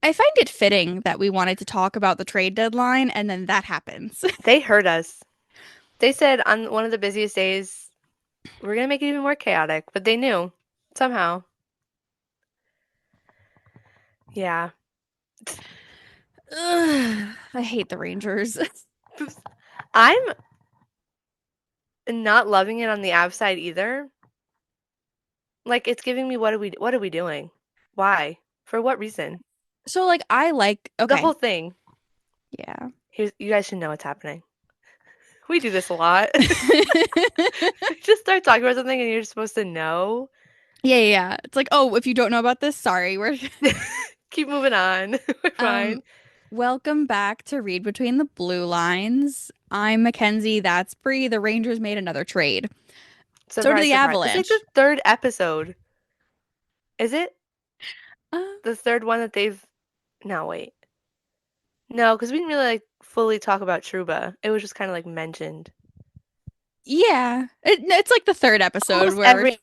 I find it fitting that we wanted to talk about the trade deadline and then that happens. They heard us. They said on one of the busiest days, we're gonna make it even more chaotic, but they knew somehow. Yeah. Ugh, I hate the Rangers. I'm not loving it on the Avs side either. Like it's giving me what are we doing? Why? For what reason? So like I like The okay. whole thing. Yeah. Here's you guys should know what's happening. We do this a lot. Just start talking about something and you're supposed to know. Yeah, yeah, yeah. It's like, oh, if you don't know about this, sorry. We're Keep moving on. We're um fine. welcome back to Read Between the Blue Lines. I'm Mackenzie, that's Bree. The Rangers made another trade. So did Surprise, the surprise. It's like the Avalanche. third episode. Is it? Uh, The third one that they've no, wait. No, because we didn't really like fully talk about Truba. It was just kind of like mentioned. yeah. It's like the third episode Almost where every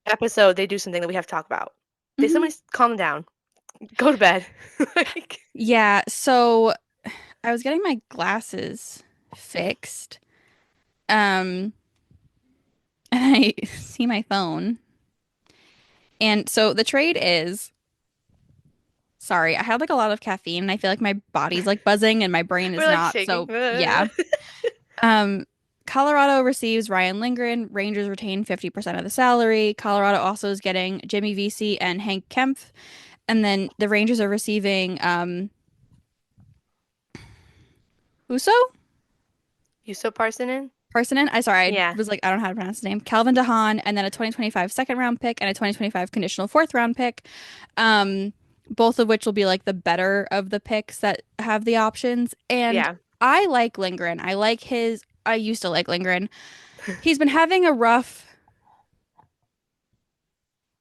episode they do something that we have to talk about. They Mhm. somebody calm down. Go to bed. Like Yeah, so I was getting my glasses fixed. Um, and I see my phone. And so the trade is, sorry, I had like a lot of caffeine and I feel like my body's like buzzing and my brain is we're like not. shaking. So yeah. Um, Colorado receives Ryan Lindgren. Rangers retain 50% of the salary. Colorado also is getting Jimmy Vesey and Hank Kempf. And then the Rangers are receiving Huso? You so Parsonen? Parsonen? I sorry, I Yeah. was like, I don't know how to pronounce his name. Calvin DeHaan, and then a 2025 second round pick and a 2025 conditional fourth round pick. Um, both of which will be like the better of the picks that have the options. And Yeah. I like Lindgren. I used to like Lindgren. He's been having a rough,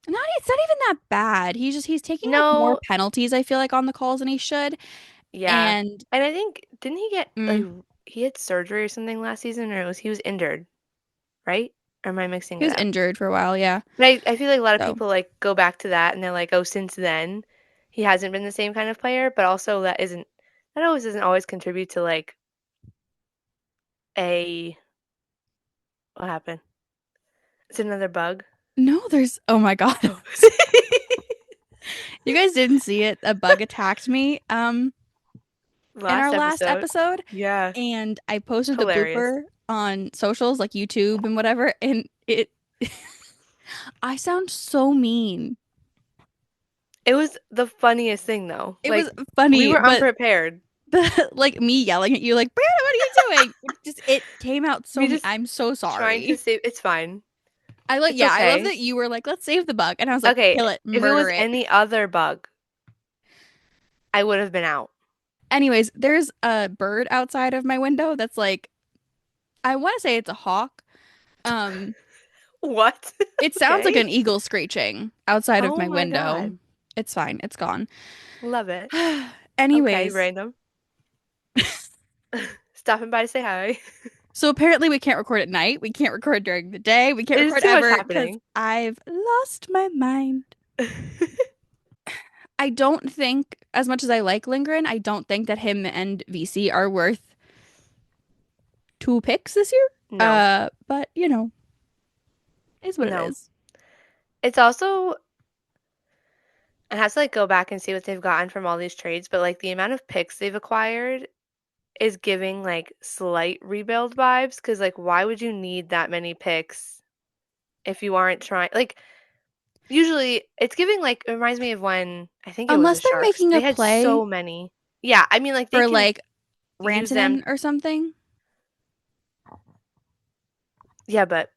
it's not even that bad. He's taking like more No, penalties, I feel like, on the calls than he should. yeah. And And I think didn't he get like mm, he had surgery or something last season or he was injured, right? Or am I mixing he it was up? injured for a while, yeah. But I feel like a lot of So people like go back to that and they're like, oh, since then he hasn't been the same kind of player, but also that always doesn't always contribute to like a what happened? It's another bug. no, there's oh my God. Oh. You guys didn't see it. A bug attacked me in our Last last episode. episode Yeah. and I posted the Hilarious. blooper on socials like YouTube and whatever and it I sound so mean. It was the funniest thing though. It Like was we funny, were but unprepared. the like me yelling at you like, "Brianna, what are you doing?" It came out so We mean. just I'm so trying to sorry. save it's fine. It's I love okay. that you were like, "Let's save the bug." And I was like, Okay, "Kill it, if it murder was it." any other bug, I would have been out. Anyways, there's a bird outside of my window that's like I want to say it's a hawk. Um What? It sounds like Okay. an eagle screeching outside of Oh my my window. God. It's fine. It's gone. Love it. Okay, Anyways, random. Stopping by to say hi. so apparently we can't record at night. We can't record during the day. We can't It is record too much ever because happening. I've lost my mind. I don't think, as much as I like Lindgren, I don't think that him and VC are worth two picks this year. No, But you know, is what it no. is. It's also I have to like go back and see what they've gotten from all these trades, but like the amount of picks they've acquired is giving like slight rebuild vibes because like why would you need that many picks if you aren't trying like usually it's giving like it reminds me of when I think it was the Unless they're Sharks. making a They had play so many. Yeah, I mean like they for can like use them. Rantanen or something. Yeah, but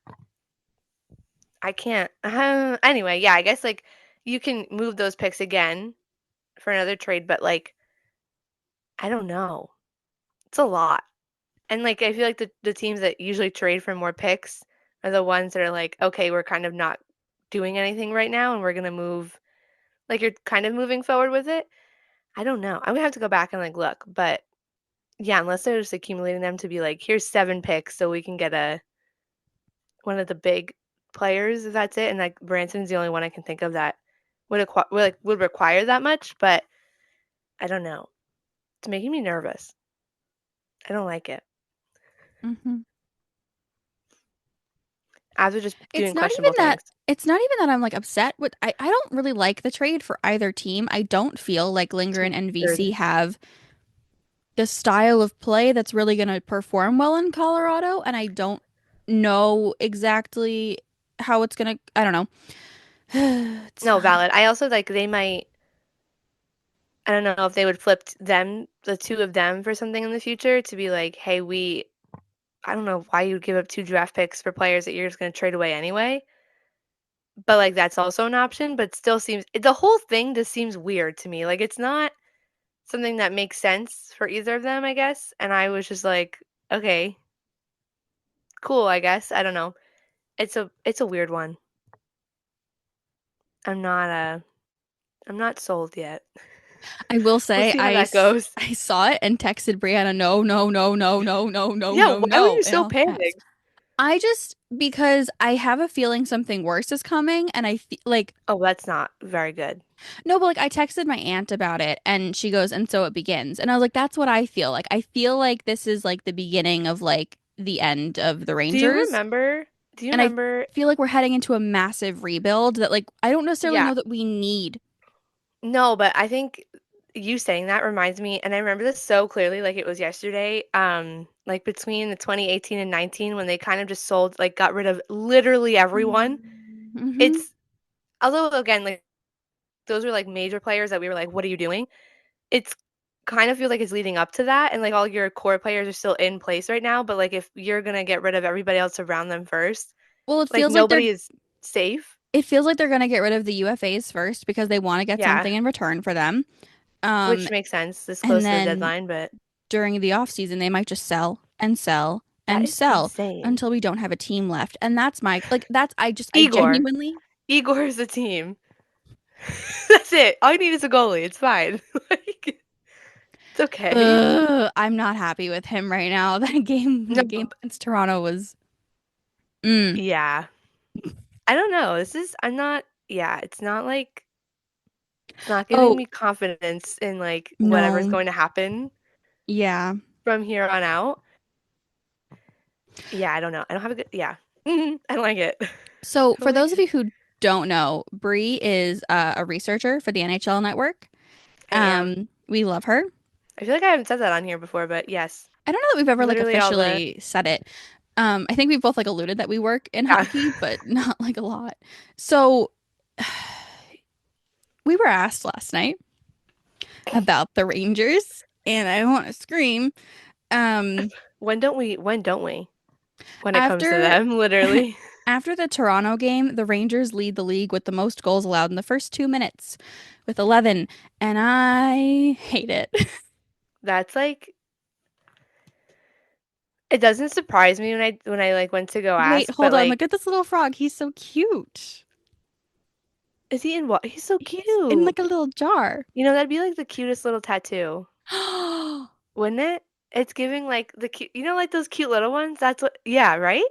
I can't. Anyway, yeah, I guess like you can move those picks again for another trade, but like I don't know. It's a lot. And like I feel like the teams that usually trade for more picks are the ones that are like, okay, we're kind of not doing anything right now and we're gonna move like you're kind of moving forward with it. I don't know. I'm gonna have to go back and like look, but yeah, unless they're just accumulating them to be like, here's 7 picks so we can get a one of the big players, if that's it. And like Branson's the only one I can think of that would would require that much, but I don't know. It's making me nervous. I don't like it. Hmm. As we're just It's doing not even questionable that things. it's not even that I'm like upset with I don't really like the trade for either team. I don't feel like Lindgren and Weird. VC have the style of play that's really going to perform well in Colorado, and I don't know exactly how it's going to, I don't know. It's No, fine. valid. I also like they might. I don't know if they would flip them, the two of them, for something in the future to be like, hey, we. I don't know why you'd give up 2 draft picks for players that you're just going to trade away anyway. But like that's also an option. But still seems the whole thing just seems weird to me. Like it's not something that makes sense for either of them, I guess. And I was just like, okay, cool, I guess. I don't know. It's a weird one. I'm not I'm not sold yet. I will We'll say see how that goes. I saw it and texted Brianna, no, no, no, no, no, no, no, Yeah, no, why were no, you in so all caps. panicked? I just because I have a feeling something worse is coming, and I feel like Oh, that's not very good. no, but like I texted my aunt about it, and she goes, and so it begins, and I was like, that's what I feel like. I feel like this is like the beginning of like the end of the Do you Rangers, remember? Do you and I remember? feel like we're heading into a massive rebuild that like I don't necessarily Yeah. know that we need. No, but I think you saying that reminds me, and I remember this so clearly, like it was yesterday. Like between the 2018 and 19, when they kind of just sold, like got rid of literally everyone. Mm-hmm. It's although again, like those were like major players that we were like, what are you doing? It's kind of feel like it's leading up to that, and like all your core players are still in place right now. But like if you're gonna get rid of everybody else around them first, Well, it like feels like nobody is safe. they're gonna get rid of the UFAs first because they want to get Yeah, something in return for them. Um, which makes sense this and close to the then deadline, but during the off season, they might just sell and sell that and is sell insane. until we don't have a team left. And that's my like that's I Igor. genuinely Igor is the team. That's it. All you need is a goalie. It's fine. Like, it's okay. I'm not happy with him right now. No, The game against Toronto was mm, yeah. I don't know. I'm not, yeah, it's not giving oh me confidence in like whatever's no. going to happen Yeah. from here on out. Yeah, I don't know. I don't have a good, yeah. I don't like it. I So don't for like those of it. you who don't know, Bree is a researcher for the NHL Network. I am. We love her. I feel like I haven't said that on here before, but yes, I don't know that we've ever like literally all the, officially said it. I think we've both like alluded that we work in yeah. hockey, but not like a lot. So we were asked last night about the Rangers, and I want to scream. Um, When don't we? When it comes to after them, literally. after the Toronto game, the Rangers lead the league with the most goals allowed in the first 2 minutes with 11, and I hate it. That's like, it doesn't surprise me when I like went to go Wait, ask, but hold on. Look like, at this little frog. He's so cute. is he in what? He's so He's in cute. like a little jar. You know, that'd be like the cutest little tattoo, wouldn't it? It's giving like the cute, you know, like those cute little ones. That's what, yeah, right?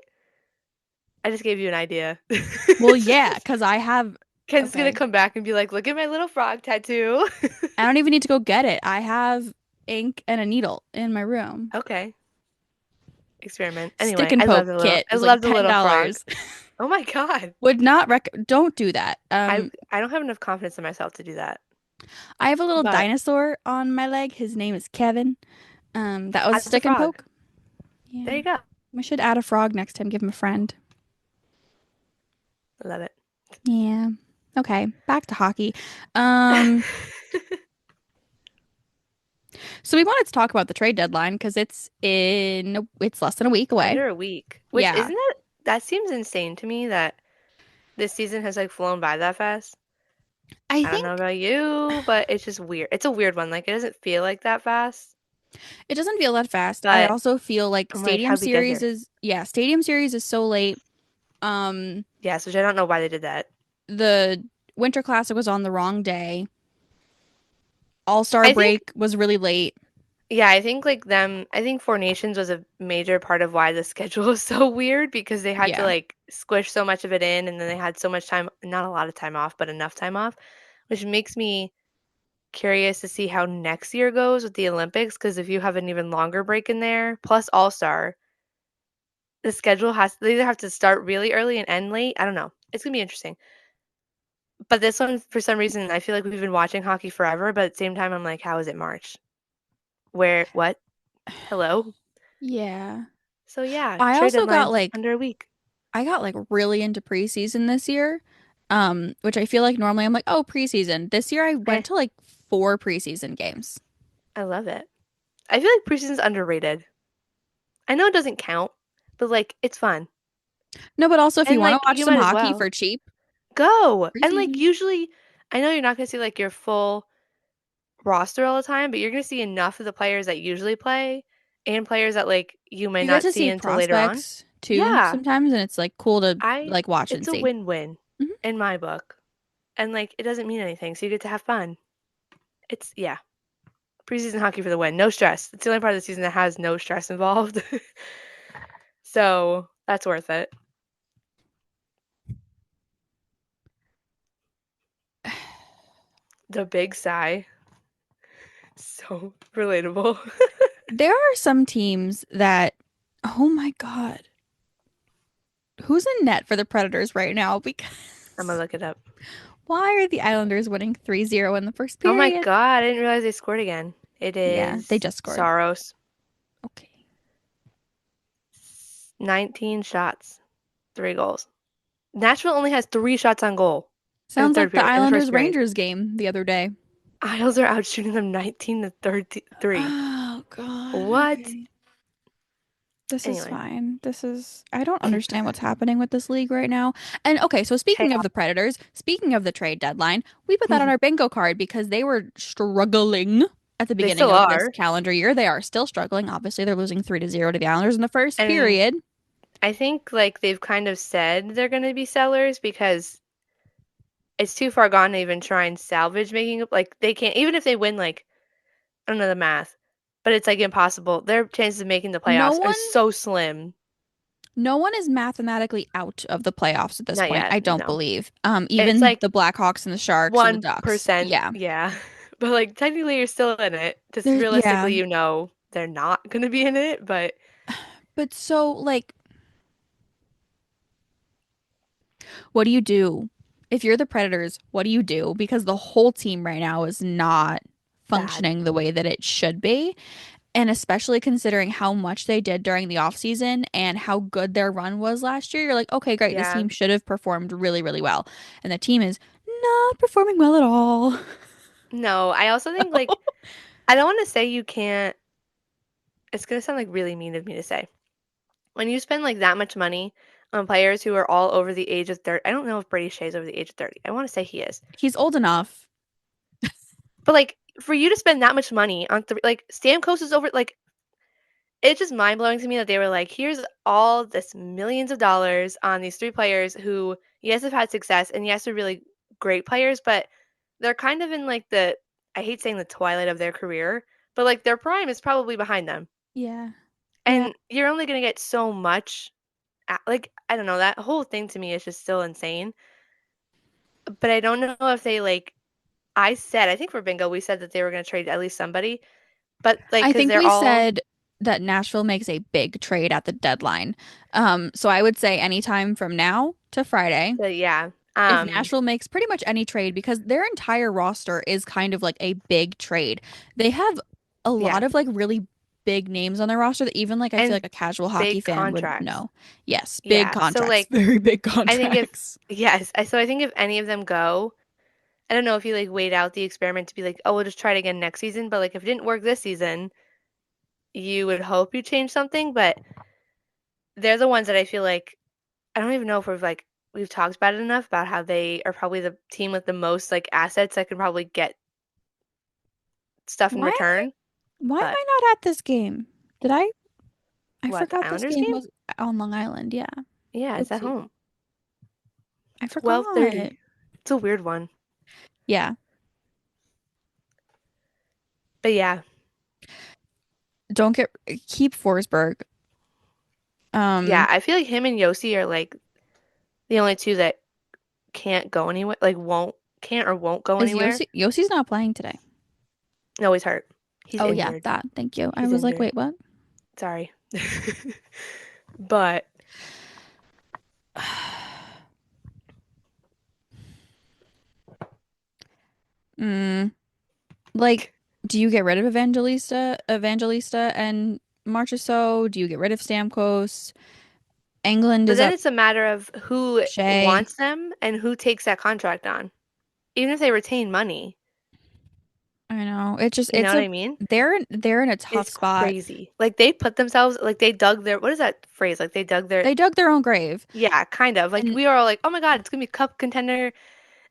I just gave you an idea. Well, yeah, because I have. Ken's gonna Okay. come back and be like, "Look at my little frog tattoo." I don't even need to go get it. I have ink and a needle in my room. Okay, experiment. Stick Anyway, and poke kit I is like love the little frog. $10. Oh my God. Would not don't do that. I don't have enough confidence in myself to do that. I have a little But dinosaur on my leg. His name is Kevin. That was a that's a stick and frog. poke. There Yeah. you go. We should add a frog next time, give him a friend. I love it. Yeah. Okay, back to hockey. Um, so we wanted to talk about the trade deadline because it's less than a week away. Under a week. Which Yeah. isn't that seems insane to me that this season has like flown by that fast. I I don't know think about you, but it's just weird. It's a weird one. Like it doesn't feel like that fast, it doesn't feel that fast. I but also feel like I'm like, how'd we get here? Stadium Series is so late. Um, Yes, which I don't know why they did that. the Winter Classic was on the wrong day. All-Star I think, break was really late. yeah, I think like them, I think Four Nations was a major part of why the schedule was so weird because they had to Yeah. like squish so much of it in and then they had so much time, not a lot of time off, but enough time off, which makes me curious to see how next year goes with the Olympics because if you have an even longer break in there, plus All-Star, the schedule has they either have to start really early and end late. I don't know. It's gonna be interesting. But this one, for some reason, I feel like we've been watching hockey forever, but at the same time, I'm like, how is it March? Where, what? Hello? Yeah. So yeah, I trade also got deadline like under a week. I got like really into preseason this year. Which I feel like normally I'm like, oh, preseason. This year I Eh, went to like 4 preseason games. I love it. I feel like preseason's underrated. I know it doesn't count, but like it's fun. No, but also if you And want to like watch you some might as hockey well for cheap, go. And like preseason. usually I know you're not gonna see like your full roster all the time, but you're gonna see enough of the players that usually play and players that like you might You get not to see see until later on. prospects too Yeah, sometimes, and it's like cool to I like watch and it's a see. win-win Mhm. in my book. And like it doesn't mean anything, so you get to have fun. It's yeah. Preseason hockey for the win. No stress. It's the only part of the season that has no stress involved. So that's worth it. The big sigh. So relatable. There are some teams that, oh my God, who's in net for the Predators right now? I'm gonna Because look it up. why are the Islanders winning 3-0 in the first Oh my period? God, I didn't realize they scored again. It Yeah, they is just scored. Saros. Okay. 19 shots, 3 goals. Nashville only has 3 shots on goal in the Sounds third like the period, in the first Islanders period. Rangers game the other day. Isles are out shooting them 19 to 33. Oh God. What? Okay. This is Anyway, fine. I don't understand what's happening with this league right now. And okay, so speaking of chaos. the Predators, speaking of the trade deadline, we put that on our bingo card because they were struggling at the They beginning still of this are. calendar year. They are still struggling. Obviously, they're losing 3-0 to the Islanders in the first And period. I think like they've kind of said they're going to be sellers because it's too far gone to even try and salvage making up. Like they can't, even if they win, like, I don't know the math, but it's like impossible. Their chances of making the No playoffs are one, so slim. no one is mathematically out of the playoffs at this Not point. yet, I don't no. believe. It's Even like the Blackhawks and the Sharks and the Ducks. 1%, Yeah. yeah. But like technically you're still in it. Just Yeah. realistically, they're not going to be in it, but But so like what do you do? If you're the Predators, what do you do? Because the whole team right now is not bad. functioning the way that it should be. And especially considering how much they did during the offseason and how good their run was last year, you're like, okay, great. This Yeah. team should have performed really, really well. And the team is not performing well at all. No, I also think like I don't want to say you can't. It's going to sound like really mean of me to say. When you spend like that much money on players who are all over the age of 30, I don't know if Brady Shea's over the age of 30. I want to say he is. He's old enough. But like for you to spend that much money on like Stamkos is over like it's just mind blowing to me that they were like, here's all this millions of dollars on these 3 players who yes have had success and yes are really great players, but they're kind of in like the I hate saying the twilight of their career, but like their prime is probably behind them. Yeah. Yeah. And you're only gonna get so much like I don't know, that whole thing to me is just still insane. But I don't know if they like I think for bingo we said that they were gonna trade at least somebody, but like I because think they're we all said that Nashville makes a big trade at the deadline. So I would say anytime from now to Friday, yeah. if Nashville makes pretty much any trade, because their entire roster is kind of like a big trade. They have a Yeah. lot of like really big names on their roster that even like I feel And like a casual hockey big fan would contracts. know. Yes, big Yeah. So contracts, like very big I think if contracts. yes, I think if any of them go, I don't know if you like wait out the experiment to be like, oh, we'll just try it again next season. But like if it didn't work this season, you would hope you change something. But they're the ones that I feel like I don't even know if we've talked about it enough about how they are probably the team with the most like assets that can probably get stuff in Why am I return. why am But I not at this game? Did I what, the forgot this Islanders game game? was on Long Island. Yeah. Yeah, it's at Oopsie. home. I forgot. 12:30. It's a weird one. Yeah. But yeah, Don't get keep Forsberg. yeah, Um, I feel like him and Yossi are like the only two that can't go anywhere, like won't can't or won't go is anywhere. Yossi's not playing today. No, he's hurt. He's Oh yeah, injured. that. Thank you. I He's was like, injured. wait, what? Sorry. But Mm, like, do you get rid of Evangelista and Marchessault? Do you get rid of Stamkos? England but is then up it's a matter of who Shea. wants them and who takes that contract on. Even if they retain money. I know. It just You know it's what a I mean? they're in a tough It's spot. crazy. Like they put themselves like they dug their what is that phrase? Like they dug their They dug their own grave. yeah, kind of. Like And we were all like, "Oh my God, it's gonna be cup contender."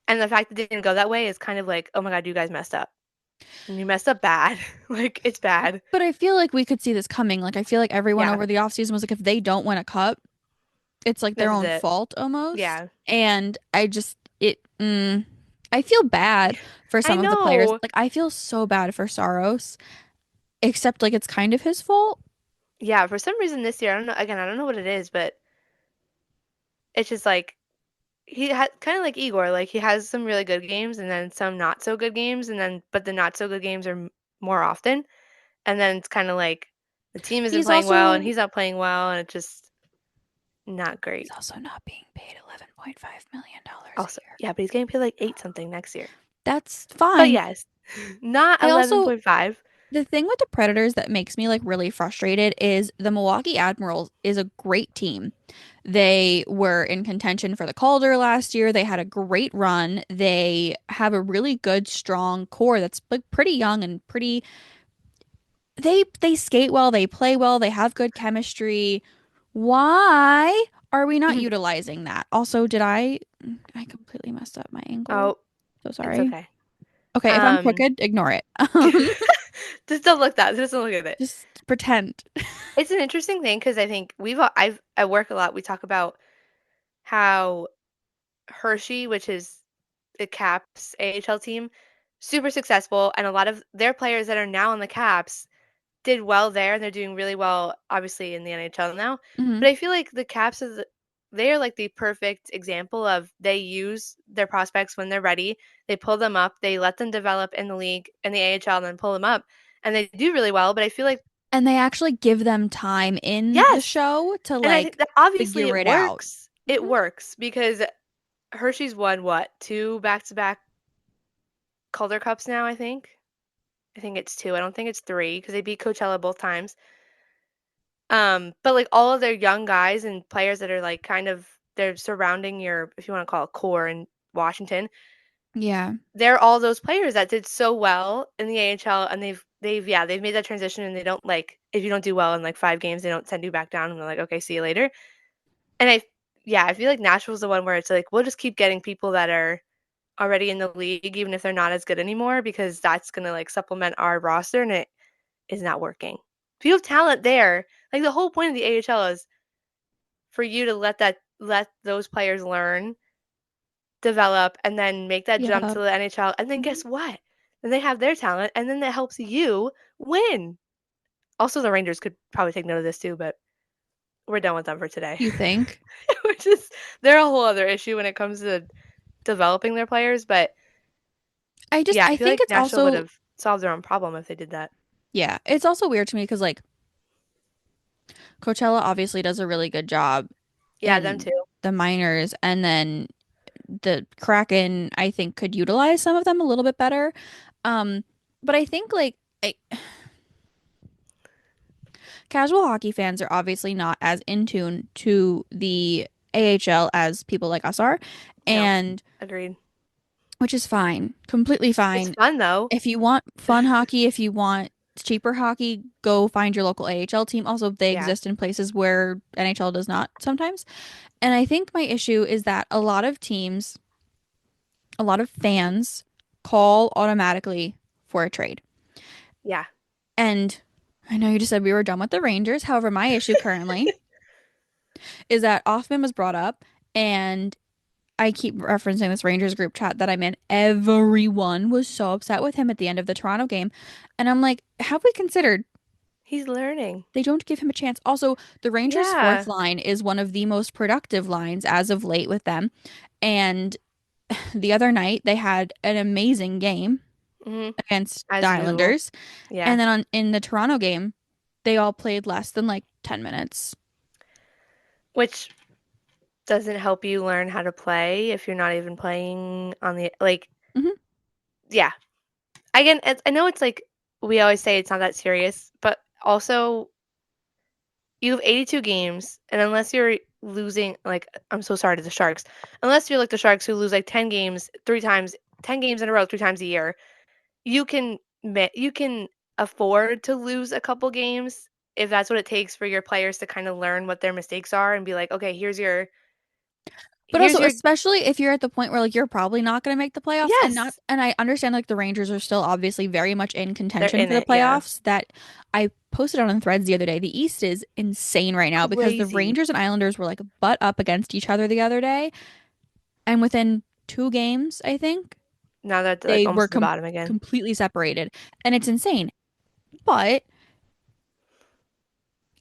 And the fact that it didn't go that way is kind of like, "Oh my God, you guys messed up." And you messed up bad. Like it's bad. but I feel like we could see this coming. Like I feel like everyone Yeah, over the offseason was like if they don't win a cup, it's like their this is own it. fault almost. Yeah. And I feel bad for I some of the players. know. Like I feel so bad for Saros, except like it's kind of his fault. Yeah, for some reason this year, I don't know, again, I don't know what it is, but it's just like he had kind of like Igor, like he has some really good games and then some not so good games and then but the not so good games are more often. And then it's kind of like the team isn't He's playing well and also he's not playing well and it's just not he's great. also not being paid $11.5 million Also, a year. yeah, but he's getting paid like 8 something next year. That's But fine. yes, not I also 11.5. The thing with the Predators that makes me like really frustrated is the Milwaukee Admirals is a great team. They were in contention for the Calder last year. They had a great run. They have a really good, strong core that's like pretty young and pretty they skate well, they play well, they have good chemistry. Why are we not utilizing that? Also, I completely messed up my angle. Oh, So it's sorry. okay. Okay, if I'm Um, crooked, ignore it. just don't look that. Just don't look at it. Just pretend. It's an interesting thing because I think I've at work a lot. We talk about how Hershey, which is the Caps AHL team, super successful, and a lot of their players that are now on the Caps did well there, and they're doing really well, obviously, in the NHL now. Mhm. But I feel like the Caps they are like the perfect example of they use their prospects when they're ready. They pull them up, they let them develop in the league in the AHL, and then pull them up, and they do really well. But I feel like And they actually give them time in the yes, show to and I think like that obviously figure it it out. works. It Mhm. works because Hershey's won what two back-to-back Calder Cups now. I think it's two. I don't think it's three because they beat Coachella both times. But like all of their young guys and players that are like kind of they're surrounding your, if you want to call it core in Washington, Yeah. they're all those players that did so well in the AHL and they've made that transition and they don't like if you don't do well in like 5 games, they don't send you back down and they're like, okay, see you later. And I feel like Nashville's the one where it's like we'll just keep getting people that are already in the league, even if they're not as good anymore, because that's gonna like supplement our roster and it is not working. If you have talent there, like the whole point of the AHL is for you to let those players learn, develop, and then make that jump Yeah. to the NHL. And then Mhm. guess what? Then they have their talent, and then that helps you win. Also, the Rangers could probably take note of this too, but we're done with them for today. You think? Which is they're a whole other issue when it comes to developing their players. But yeah, I I feel think like it's Nashville would also have solved their own problem if they did that. yeah, it's also weird to me because like Coachella obviously does a really good job Yeah, them in too. the minors and then the Kraken I think could utilize some of them a little bit better. Um, but I think like casual hockey fans are obviously not as in tune to the AHL as people like us are, No, and agreed. which is fine, completely It's fine. fun though. If you want fun hockey, if you want cheaper hockey, go find your local AHL team. Also, they Yeah, exist in places where NHL does not sometimes. And I think my issue is that a lot of teams, a lot of fans call automatically for a trade. yeah. And I know you just said we were done with the Rangers. However, my issue currently is that Offman was brought up, and I keep referencing this Rangers group chat that I'm in. Everyone was so upset with him at the end of the Toronto game. And I'm like, have we considered He's learning. they don't give him a chance? Also, the Rangers' fourth Yeah. line is one of the most productive lines as of late with them. And the other night, they had an amazing game. Hmm. against the As usual. Islanders. Yeah. And then in the Toronto game, they all played less than like 10 minutes. Which doesn't help you learn how to play if you're not even playing on the like. Hmm. Yeah. Again, I know it's like we always say it's not that serious, but also you have 82 games, and unless you're losing, like, I'm so sorry to the Sharks, unless you're like the Sharks who lose like 10 games 3 times, 10 games in a row 3 times a year, you can afford to lose a couple games if that's what it takes for your players to kind of learn what their mistakes are and be like, okay, But here's also, your especially if you're at the point where like you're probably not going to make the playoffs and not, yes, and I understand like the Rangers are still obviously very much in they're contention in for the it, yeah, playoffs. That I posted on Threads the other day. The East is insane right now because the crazy. Rangers and Islanders were like butt up against each other the other day, and within 2 games, I think Now that they're like they almost were at the bottom again. completely separated, and it's insane. But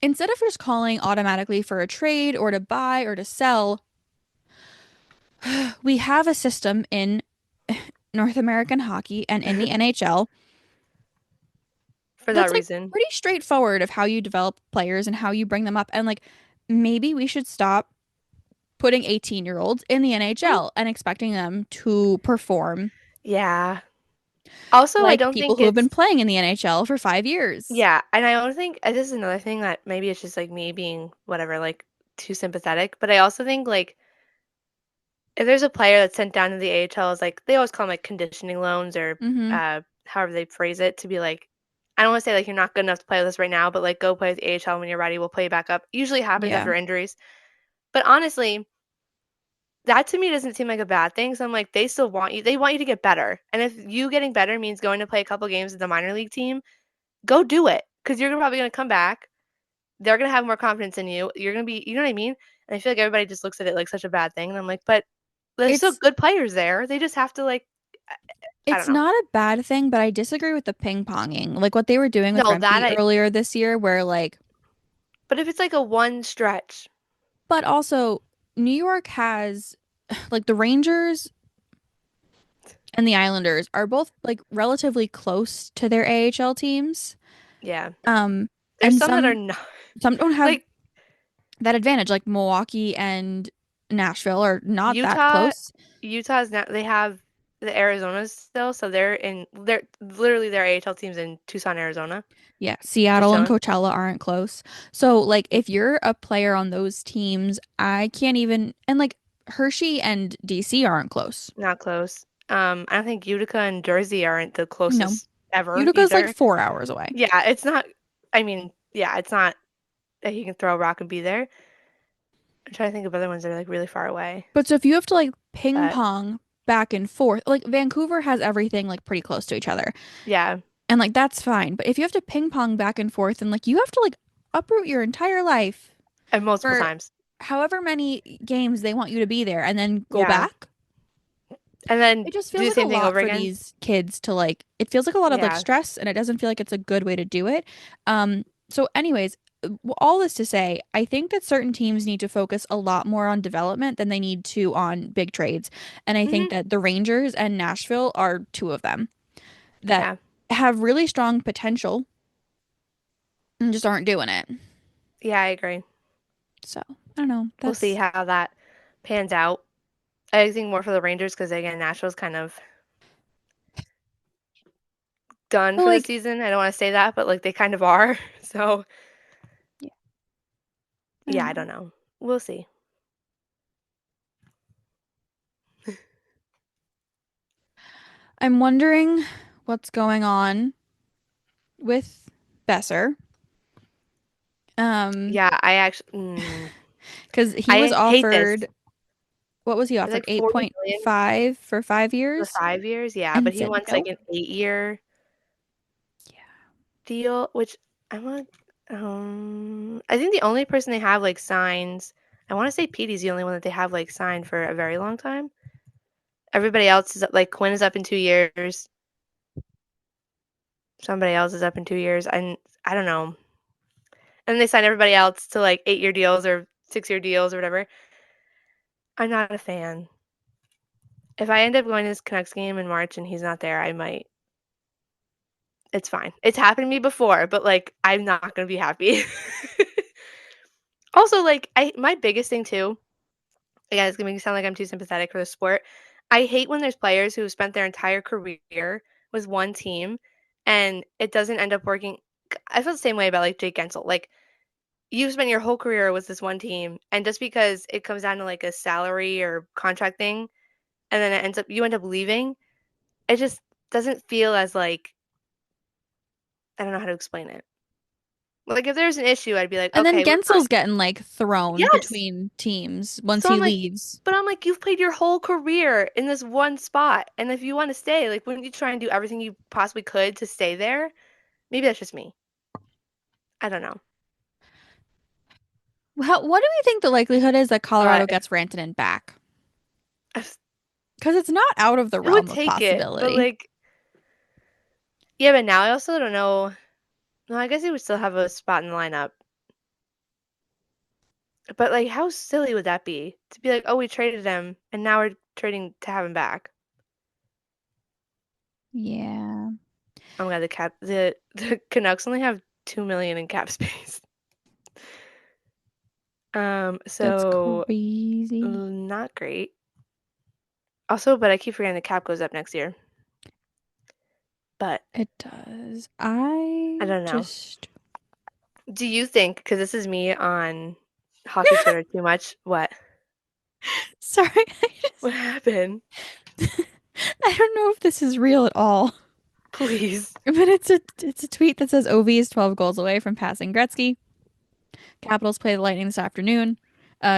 instead of just calling automatically for a trade or to buy or to sell, we have a system in North American hockey and in the NHL For that that's like reason. pretty straightforward of how you develop players and how you bring them up. And like maybe we should stop putting 18-year-olds in the Mm, NHL and expecting them to perform yeah. Also, I like don't people think who have been it's playing in the NHL for 5 years. yeah, and I don't think this is another thing that maybe it's just like me being whatever, like too sympathetic, but I also think like if there's a player that's sent down to the AHL as like they always call them like conditioning loans or Hmm. however they phrase it to be like I don't want to say like you're not good enough to play with us right now, but like go play with the AHL when you're ready, we'll play you back up. Usually happens Yeah. after injuries. But honestly, that to me doesn't seem like a bad thing. So I'm like, they still want you. They want you to get better. And if you getting better means going to play a couple games with the minor league team, go do it because you're probably going to come back. They're going to have more confidence in you. You're going to be, you know what I mean? And I feel like everybody just looks at it like such a bad thing. And I'm like, but there's still It's good players there. They just have to like, I don't it's know. not a bad thing, but I disagree with the ping ponging. Like what they were doing with No, that Rempe I. earlier this year where like But if it's like a one stretch, but also New York has like the Rangers and the Islanders are both like relatively close to their AHL teams. yeah. Um, There's and some that are not some don't have like that advantage. Like Milwaukee and Nashville are not that Utah. close. Utah's now they have the Arizonas still, so they're literally their AHL teams in Tucson, Arizona, Yeah, just Seattle and chilling. Coachella aren't close. So like if you're a player on those teams, I can't even and like Hershey and DC aren't close. Not close. I don't think Utica and Jersey aren't the No. closest ever Utica's like either. 4 hours away. Yeah, it's not. I mean, yeah, it's not that you can throw a rock and be there. I'm trying to think of other ones that are like really far away, But so if you have to like ping but pong back and forth, like Vancouver has everything like pretty close to each other. yeah, And like that's fine. But if you have to ping pong back and forth and like you have to like uproot your entire life and multiple for times. however many games they want you to be there and then go Yeah, back, and then it just do feels the like a same thing lot over for again. these kids to like it feels like a lot of like Yeah. stress and it doesn't feel like it's a good way to do it. So anyways, all this to say, I think that certain teams need to focus a lot more on development than they need to on big trades. And I think Hmm. that the Rangers and Nashville are two of them that Yeah. have really strong potential and just aren't doing it. Yeah, I agree. So I don't know. We'll see That's how that pans out. I think more for the Rangers because again, Nashville's kind of done but for the like season. I don't want to say that, but like they kind of are. So yeah, I yeah, don't I know. don't know. We'll see. I'm wondering what's going on with Besser. Um, Yeah, I actually, because he was I hate this. offered what was he It's offered? like 40 million 8.5 for five for years, 5 years. Yeah, and he but he said wants like no. an 8 year Yeah. deal, which I want. I think the only person they have like signs. I want to say Petey's the only one that they have like signed for a very long time. Everybody else is like Quinn is up in 2 years. Somebody else is up in 2 years, and I don't know. And they sign everybody else to like 8 year deals or 6 year deals or whatever. I'm not a fan. If I end up going to this Canucks game in March and he's not there, I might. It's fine. It's happened to me before, but like I'm not gonna be happy. Also, like my biggest thing too, again, it's gonna make me sound like I'm too sympathetic for the sport. I hate when there's players who spent their entire career with one team and it doesn't end up working. I feel the same way about like Jake Gensel. Like you've spent your whole career with this one team, and just because it comes down to like a salary or contract thing, and then you end up leaving, it just doesn't feel as like I don't know how to explain it. Like if there's an issue, I'd be like, And then okay, we're Gensel's fine. getting like thrown Yes. between teams once So he I'm like, leaves. but I'm like, you've played your whole career in this one spot, and if you want to stay, like, wouldn't you try and do everything you possibly could to stay there? Maybe that's just me. I don't know. What do we think the likelihood is that Colorado But gets Rantanen back? I Because it's not out of the would realm of take it, but possibility. like, yeah, but now I also don't know. No, I guess he would still have a spot in the lineup. But like, how silly would that be to be like, oh, we traded him, and now we're trading to have him back? Yeah, Oh my God, the Canucks only have 2 million in cap space. that's So crazy. not great. Also, but I keep forgetting the cap goes up next year. But It does. I I don't know. just Do you think, because this is me on hockey Twitter too much, what? sorry. What happened? I don't know if this is real at all, Please. but it's a tweet that says OV is 12 goals away from passing Gretzky. Capitals play the Lightning this afternoon.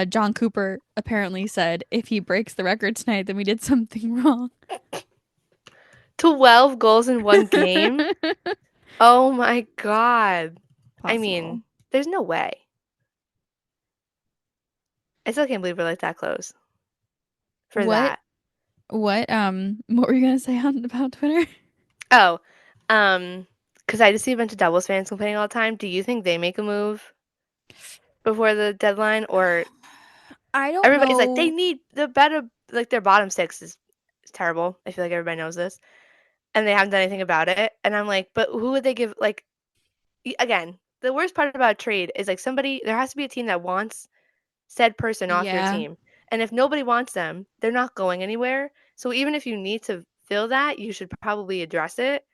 John Cooper apparently said if he breaks the record tonight, then we did something wrong. 12 goals in one game? Oh my God. I Possible. mean, there's no way. I still can't believe we're like that close for What that. what were you gonna say on about Twitter? Oh, because I just see a bunch of Devils fans complaining all the time. Do you think they make a move before the deadline, or I don't everybody's like they know. need the better, like their bottom six is terrible. I feel like everybody knows this, and they haven't done anything about it. And I'm like, but who would they give? Like again, the worst part about a trade is like somebody there has to be a team that wants said person off your Yeah. team, and if nobody wants them, they're not going anywhere. So even if you need to fill that, you should probably address it.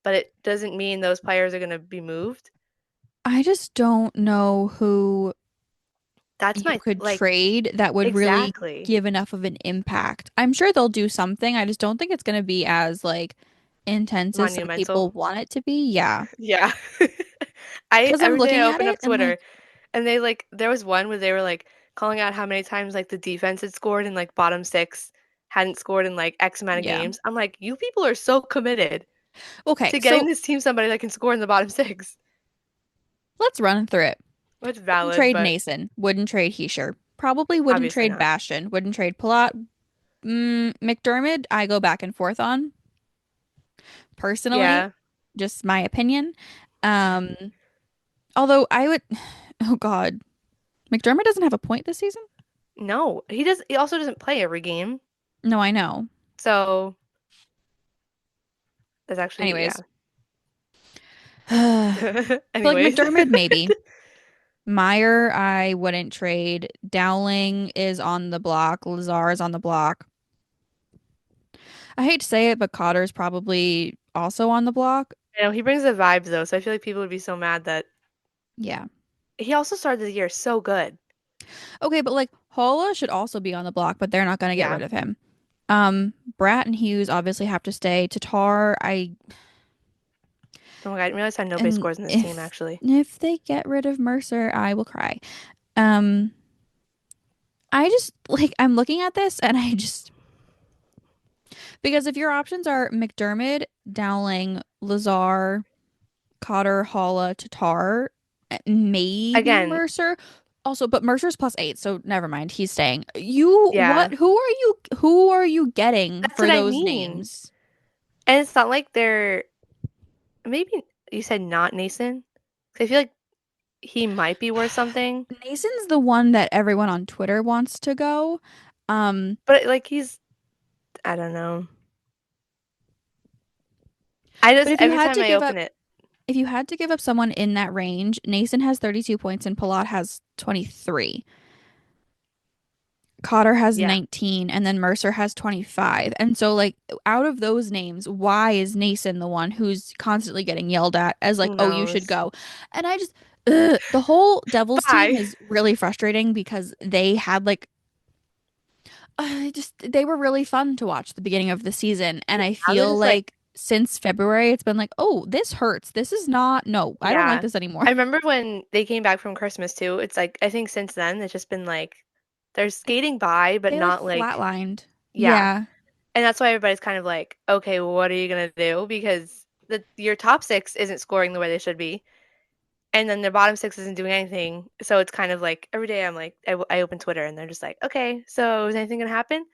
But it doesn't mean those players are going to be moved. I just don't know who That's you my could like trade that would really exactly give enough of an impact. I'm sure they'll do something. I just don't think it's gonna be as like intense as some monumental. people want it to be. Yeah. Yeah. I Because I'm every day I looking at open up it and Twitter like, and they like there was one where they were like calling out how many times like the defense had scored and like bottom six hadn't scored in like X amount of yeah. games. I'm like, you people are so committed Okay, to getting so this team somebody that can score in the bottom six. let's run through it. Well, it's Wouldn't valid, trade but Nason. Wouldn't trade Heischer. Probably wouldn't obviously trade not. Bastion. Wouldn't trade Palat. McDermott, I go back and forth on personally. Yeah. Just my opinion. Um, although I would, oh God, McDermott doesn't have a point this season. No, he also doesn't play every game. No, I know. So that's actually yeah. Anyways, so like Anyways. McDermott, maybe. Meyer, I wouldn't trade. Dowling is on the block. Lazar is on the block. I hate to say it, but Cotter's probably also on the block. You know, he brings the vibes though, so I feel like people would be so mad that Yeah. he also started the year so good. Okay, but like Holla should also be on the block, but they're not going to get Yeah. rid of him. Bratt and Hughes obviously have to stay. Tatar, I Oh my God, I didn't realize how nobody and scores in this team actually. if they get rid of Mercer, I will cry. Um, I just like I'm looking at this and I just because if your options are McDermott, Dowling, Lazar, Cotter, Holla, Tatar, maybe Again, Mercer. Also, but Mercer's +8, so never mind. He's staying. You yeah. what? Who are you getting That's for what I those mean. names? And it's not like they're maybe you said not Nason. 'Cause I feel like he might be worth something. Nason's the one that everyone on Twitter wants to go. Um, But like he's I don't know. I But just every time I open it, if you had to give up someone in that range, Nason has 32 points and Palat has 23. Cotter has yeah, 19 and then Mercer has 25. And so like out of those names, why is Nason the one who's constantly getting yelled at as like, who "Oh, you should knows? go." And I just the whole Devils team Bye. is really frustrating because they had like just they were really fun to watch at the beginning of the season and I Now they're feel just like, like since February it's been like, "Oh, this hurts. This is not no, I don't like yeah. this I anymore." remember when they came back from Christmas too. It's like I think since then it's just been like they're skating by, but They like not like flatlined. yeah. Yeah. And that's why everybody's kind of like, okay, well, what are you gonna do? Because your top six isn't scoring the way they should be, and then their bottom six isn't doing anything. So it's kind of like every day I'm like, I open Twitter and they're just like, okay, so is anything gonna happen?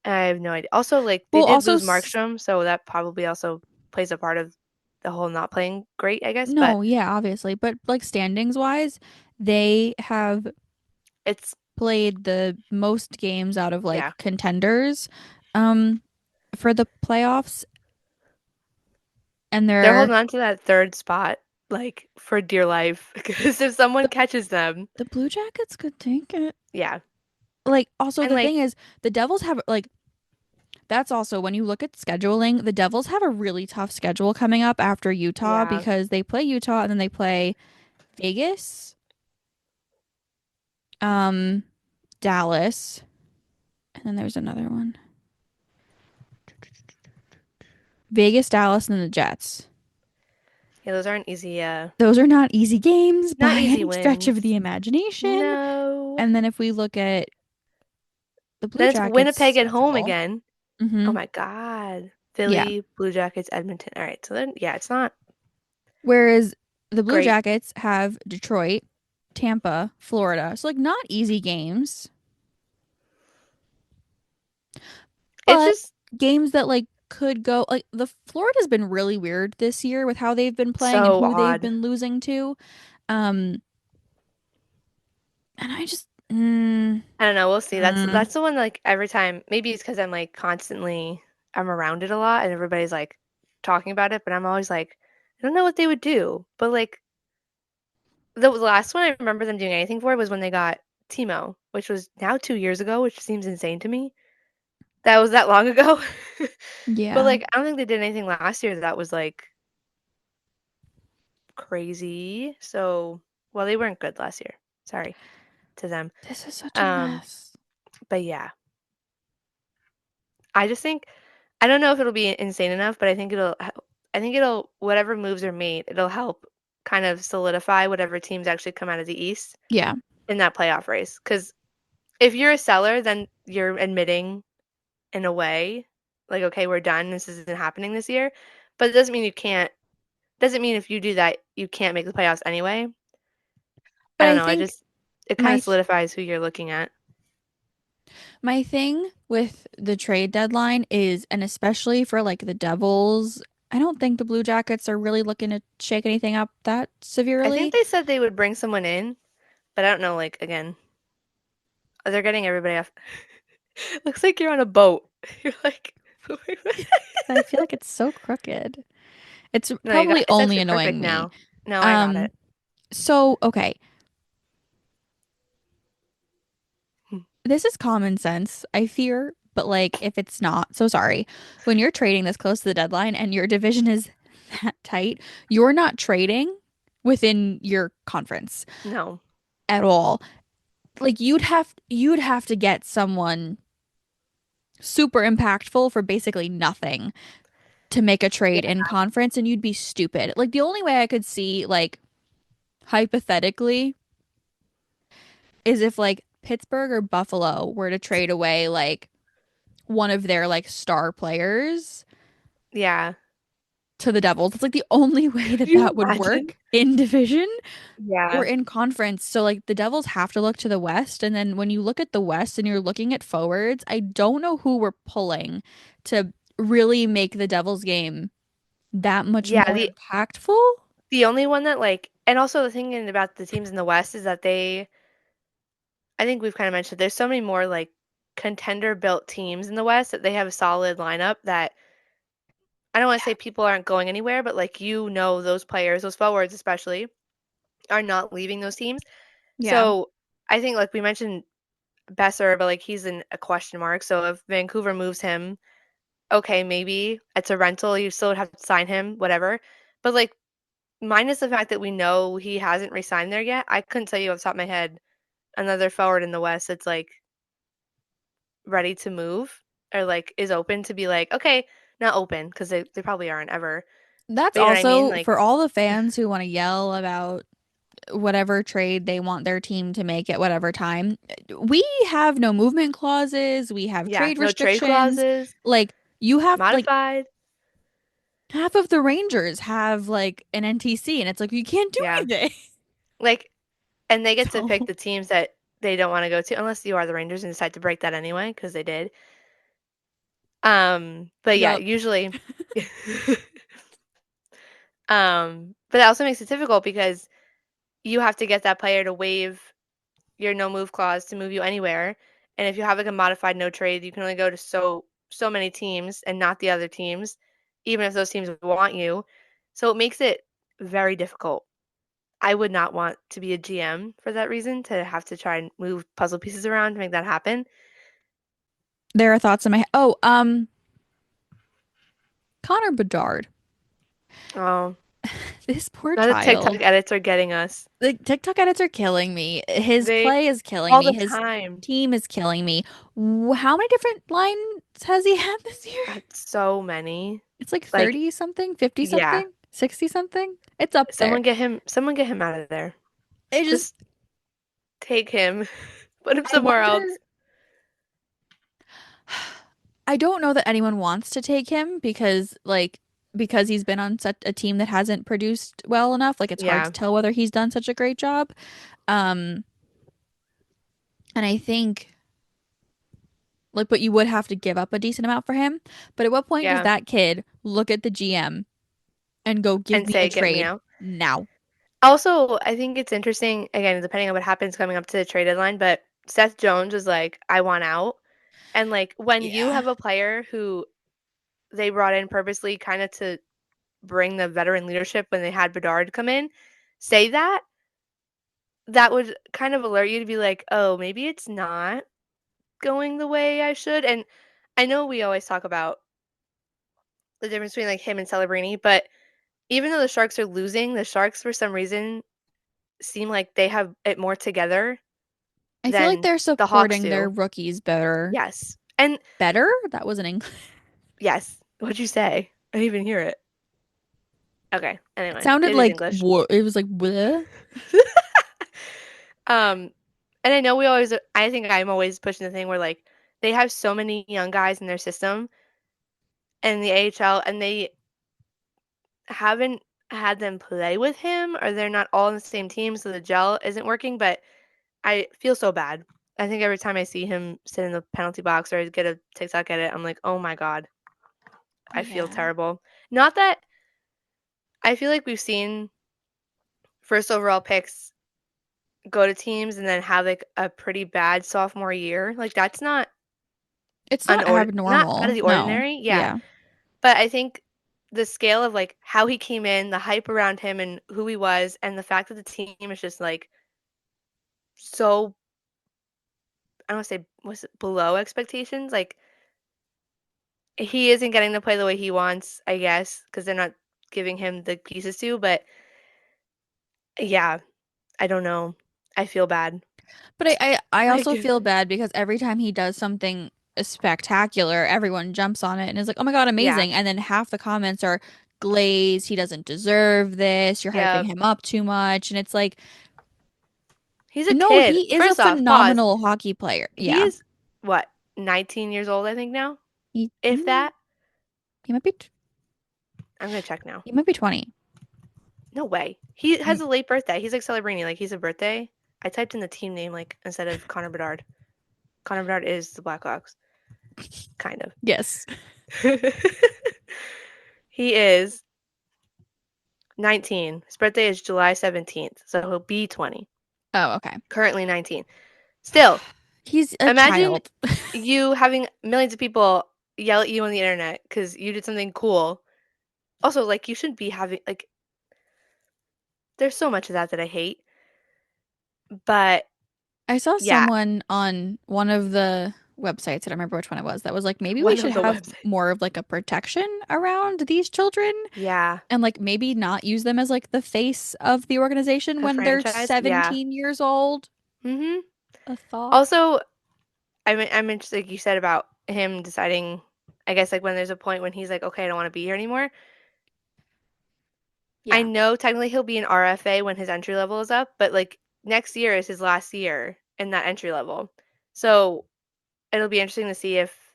And I have no idea. Also, like they Well, did also lose Markstrom, so that probably also plays a part of the whole not playing great, I guess. But no, yeah, obviously, but like standings wise, they have it's played the most games out of yeah, like contenders um for the playoffs and they're they're holding on to that third spot like for dear life because if someone the catches them, the Blue Jackets could take it. yeah, Like also and the like thing is the Devils have like that's also when you look at scheduling, the Devils have a really tough schedule coming up after Utah yeah. because they play Utah and then they play Vegas, um Dallas, and then there's another one. Vegas, Dallas, and then the Jets. Yeah, those aren't easy, Those are not easy games not by easy any stretch of wins. the imagination. No. And then if we look at the Blue Then it's Jackets Winnipeg at home schedule, again. Oh hmm my God. yeah. Philly, Blue Jackets, Edmonton. All right, so then yeah, it's not Whereas the Blue great. Jackets have Detroit, Tampa, Florida. So like not easy games, It's but just games that like could go like the Florida's been really weird this year with how they've been playing and so who they've odd. been losing to. Um and I just I don't know. We'll see. mm, That's the one like every time. Maybe it's because I'm like constantly I'm around it a lot and everybody's like talking about it, but I'm always like, I don't know what they would do. But like the last one I remember them doing anything for was when they got Timo, which was now 2 years ago, which seems insane to me. That was that long ago. But yeah. like I don't think they did anything last year that was like crazy. So well, they weren't good last year. Sorry to them. This is such a Um, mess. but yeah, I just think I don't know if it'll be insane enough, but I think it'll whatever moves are made, it'll help kind of solidify whatever teams actually come out of the East Yeah. in that playoff race. Because if you're a seller, then you're admitting in a way, like, okay, we're done. This isn't happening this year. But it doesn't mean you can't. Doesn't mean if you do that, you can't make the playoffs anyway. I But don't I know. I think just it kind my of solidifies who you're looking at. my thing with the trade deadline is, and especially for like the Devils, I don't think the Blue Jackets are really looking to shake anything up that I think severely. they said they would bring someone in, but I don't know. Like again, they're getting everybody off. Looks like you're on a boat. You're like, Because I feel like it's so crooked. It's no, you got probably it's only actually perfect annoying me. now. No, I got Um, it. so okay, this is common sense, I fear, but like if it's not, so sorry. When you're trading this close to the deadline and your division is that tight, you're not trading within your conference No. at all. Like you'd have to get someone super impactful for basically nothing to make a Yeah. trade in conference and you'd be stupid. Like the only way I could see like hypothetically is if like Pittsburgh or Buffalo were to trade away like one of their like star players Yeah. to the Devils. It's like the only way Can that you that would imagine? work in division or Yeah. in conference. So like the Devils have to look to the West and then when you look at the West and you're looking at forwards, I don't know who we're pulling to really make the Devils game that much Yeah, more impactful. the only one that like and also the thing about the teams in the West is that I think we've kind of mentioned there's so many more like contender built teams in the West that they have a solid lineup that I don't want to say people aren't going anywhere, but like those players, those forwards especially, are not leaving those teams. Yeah. So I think like we mentioned Besser, but like he's in a question mark. So if Vancouver moves him, okay, maybe it's a rental. You still would have to sign him, whatever. But like minus the fact that we know he hasn't re-signed there yet, I couldn't tell you off the top of my head another forward in the West that's like ready to move or like is open to be like, okay, not open because they probably aren't ever. That's But you know what I mean? also Like, for all the fans who want to yell about whatever trade they want their team to make at whatever time. We have no movement clauses, we have yeah, trade no trade restrictions. clauses, Like you have like modified. half of the Rangers have like an NTC and it's like you can't do Yeah. anything. Like, and they get to pick So the teams that they don't want to go to, unless you are the Rangers and decide to break that anyway, because they did. But yeah, yep. usually, but that also makes it difficult because you have to get that player to waive your no move clause to move you anywhere. And if you have like a modified no trade, you can only go to so many teams and not the other teams, even if those teams want you. So it makes it very difficult. I would not want to be a GM for that reason, to have to try and move puzzle pieces around to make that happen. There are thoughts in my head. Oh, Connor Bedard. Oh, This poor now the TikTok child. edits are getting us. The TikTok edits are killing me. His They play is killing all me. the His time. team is killing me. How many different lines has he had this year? So many. It's like Like, 30 something, 50 yeah. something, 60 something. It's up there. Someone get him out of there. It just, Just take him, put him I somewhere else. wonder. I don't know that anyone wants to take him because he's been on such a team that hasn't produced well enough. Like it's hard to Yeah. tell whether he's done such a great job. Um, and I think like, but you would have to give up a decent amount for him. But at what point does Yeah. that kid look at the GM and go, give And me a say, get me trade out. now? Also, I think it's interesting, again, depending on what happens coming up to the trade deadline, but Seth Jones was like, I want out. And like when you Yeah. have a player who they brought in purposely kind of to bring the veteran leadership when they had Bedard come in, say that, that would kind of alert you to be like, oh, maybe it's not going the way I should. And I know we always talk about the difference between like him and Celebrini, but even though the Sharks are losing, the Sharks for some reason seem like they have it more together I feel like than they're the Hawks supporting their do. rookies better. Yes. And Better? That was an English. yes, what'd you say? I didn't even hear it. Okay. It Anyway, sounded it is like English. it was like bleh. um, and I know I think I'm always pushing the thing where like they have so many young guys in their system in the AHL and they haven't had them play with him or they're not all on the same team, so the gel isn't working, but I feel so bad. I think every time I see him sit in the penalty box or I get a TikTok edit, I'm like, oh my God, I feel Yeah. terrible. Not that I feel like we've seen first overall picks go to teams and then have like a pretty bad sophomore year. Like that's It's not not out of abnormal. the No. ordinary. Yeah. Yeah. But I think the scale of like how he came in, the hype around him and who he was, and the fact that the team is just like so I don't want to say was it below expectations. Like he isn't getting to play the way he wants, I guess, because they're not giving him the pieces to. But yeah, I don't know. I feel bad. But I Like, also feel bad because every time he does something spectacular, everyone jumps on it and is like, "Oh my God, yeah, amazing." And then half the comments are glazed, he doesn't deserve this, you're hyping yeah. him up too much. And it's like, He's a no, kid. he is a First off, pause. phenomenal hockey player. He Yeah. is what, 19 years old, I think now? He If that. he might be I'm gonna check now. he might be 20. No way. He has Mm, a late birthday. He's like Celebrini, like he's a birthday. I typed in the team name like instead of Connor Bedard. Connor Bedard is the Blackhawks, kind of. yes. He is 19. His birthday is July 17th, so he'll be 20. Oh, okay. Currently 19. Still, He's a imagine child. you having millions of people yell at you on the internet because you did something cool Also, like, you shouldn't be having, like, there's so much of that I hate. But I saw yeah, someone on one of the websites, I don't remember which one it was, that was like, maybe we one should of the have websites. more of like a protection around these children Yeah, and like maybe not use them as like the face of the organization a when they're franchise. Yeah. 17 years old. Hmm. A thought. Also, I'm interested, like you said about him deciding, I guess, like when there's a point when he's like, okay, I don't want to be here anymore. I Yeah. know technically he'll be an RFA when his entry level is up, but like next year is his last year in that entry level. So it'll be interesting to see if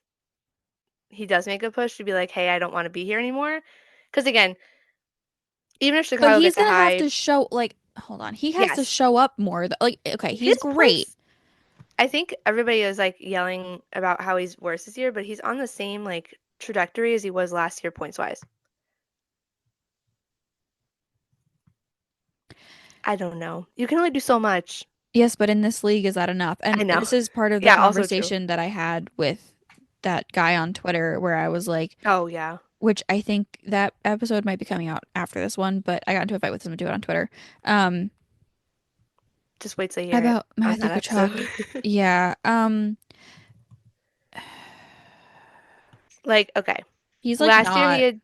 he does make a push to be like, hey, I don't want to be here anymore. Because again, even if But Chicago he's gets a gonna have high, to show like hold on. He has to yes, show up more. Like okay, he's his great. points. I think everybody is like yelling about how he's worse this year, but he's on the same like trajectory as he was last year points wise. I don't know. You can only do so much. Yes, but in this league, is that enough? I And know. this is part of the Yeah, also true. conversation that I had with that guy on Twitter where I was like, Oh yeah. which I think that episode might be coming out after this one, but I got into a fight with someone to do it on Twitter. Um, Just wait till you hear it about on Matthew that episode. Kachuk. Yeah. Like, okay. He's like Last year he not. had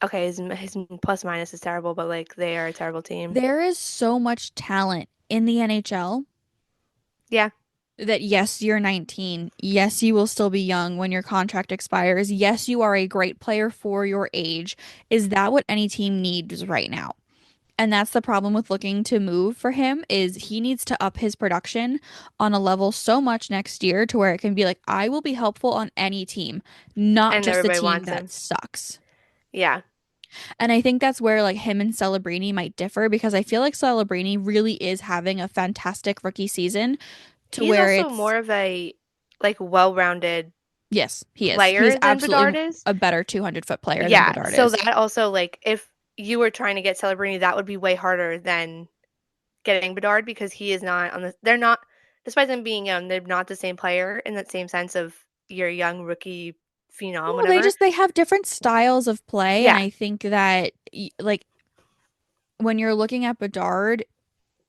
okay, his plus minus is terrible, but like they are a terrible team. There is so much talent in the NHL Yeah. that yes, you're 19. Yes, you will still be young when your contract expires. Yes, you are a great player for your age. Is that what any team needs right now? And that's the problem with looking to move for him is he needs to up his production on a level so much next year to where it can be like I will be helpful on any team, not And just a everybody team wants that him. sucks. Yeah. And I think that's where like him and Celebrini might differ because I feel like Celebrini really is having a fantastic rookie season to He's where also it's more of a like well-rounded yes, he is. He is player than absolutely Bedard is. a better 200-foot player than Yeah. Bedard So is. that also like if you were trying to get Celebrini, that would be way harder than getting Bedard because he is not on the they're not despite them being young, they're not the same player in that same sense of your young rookie phenom, No, they whatever. just they have different styles of play and Yeah. I think that like when you're looking at Bedard,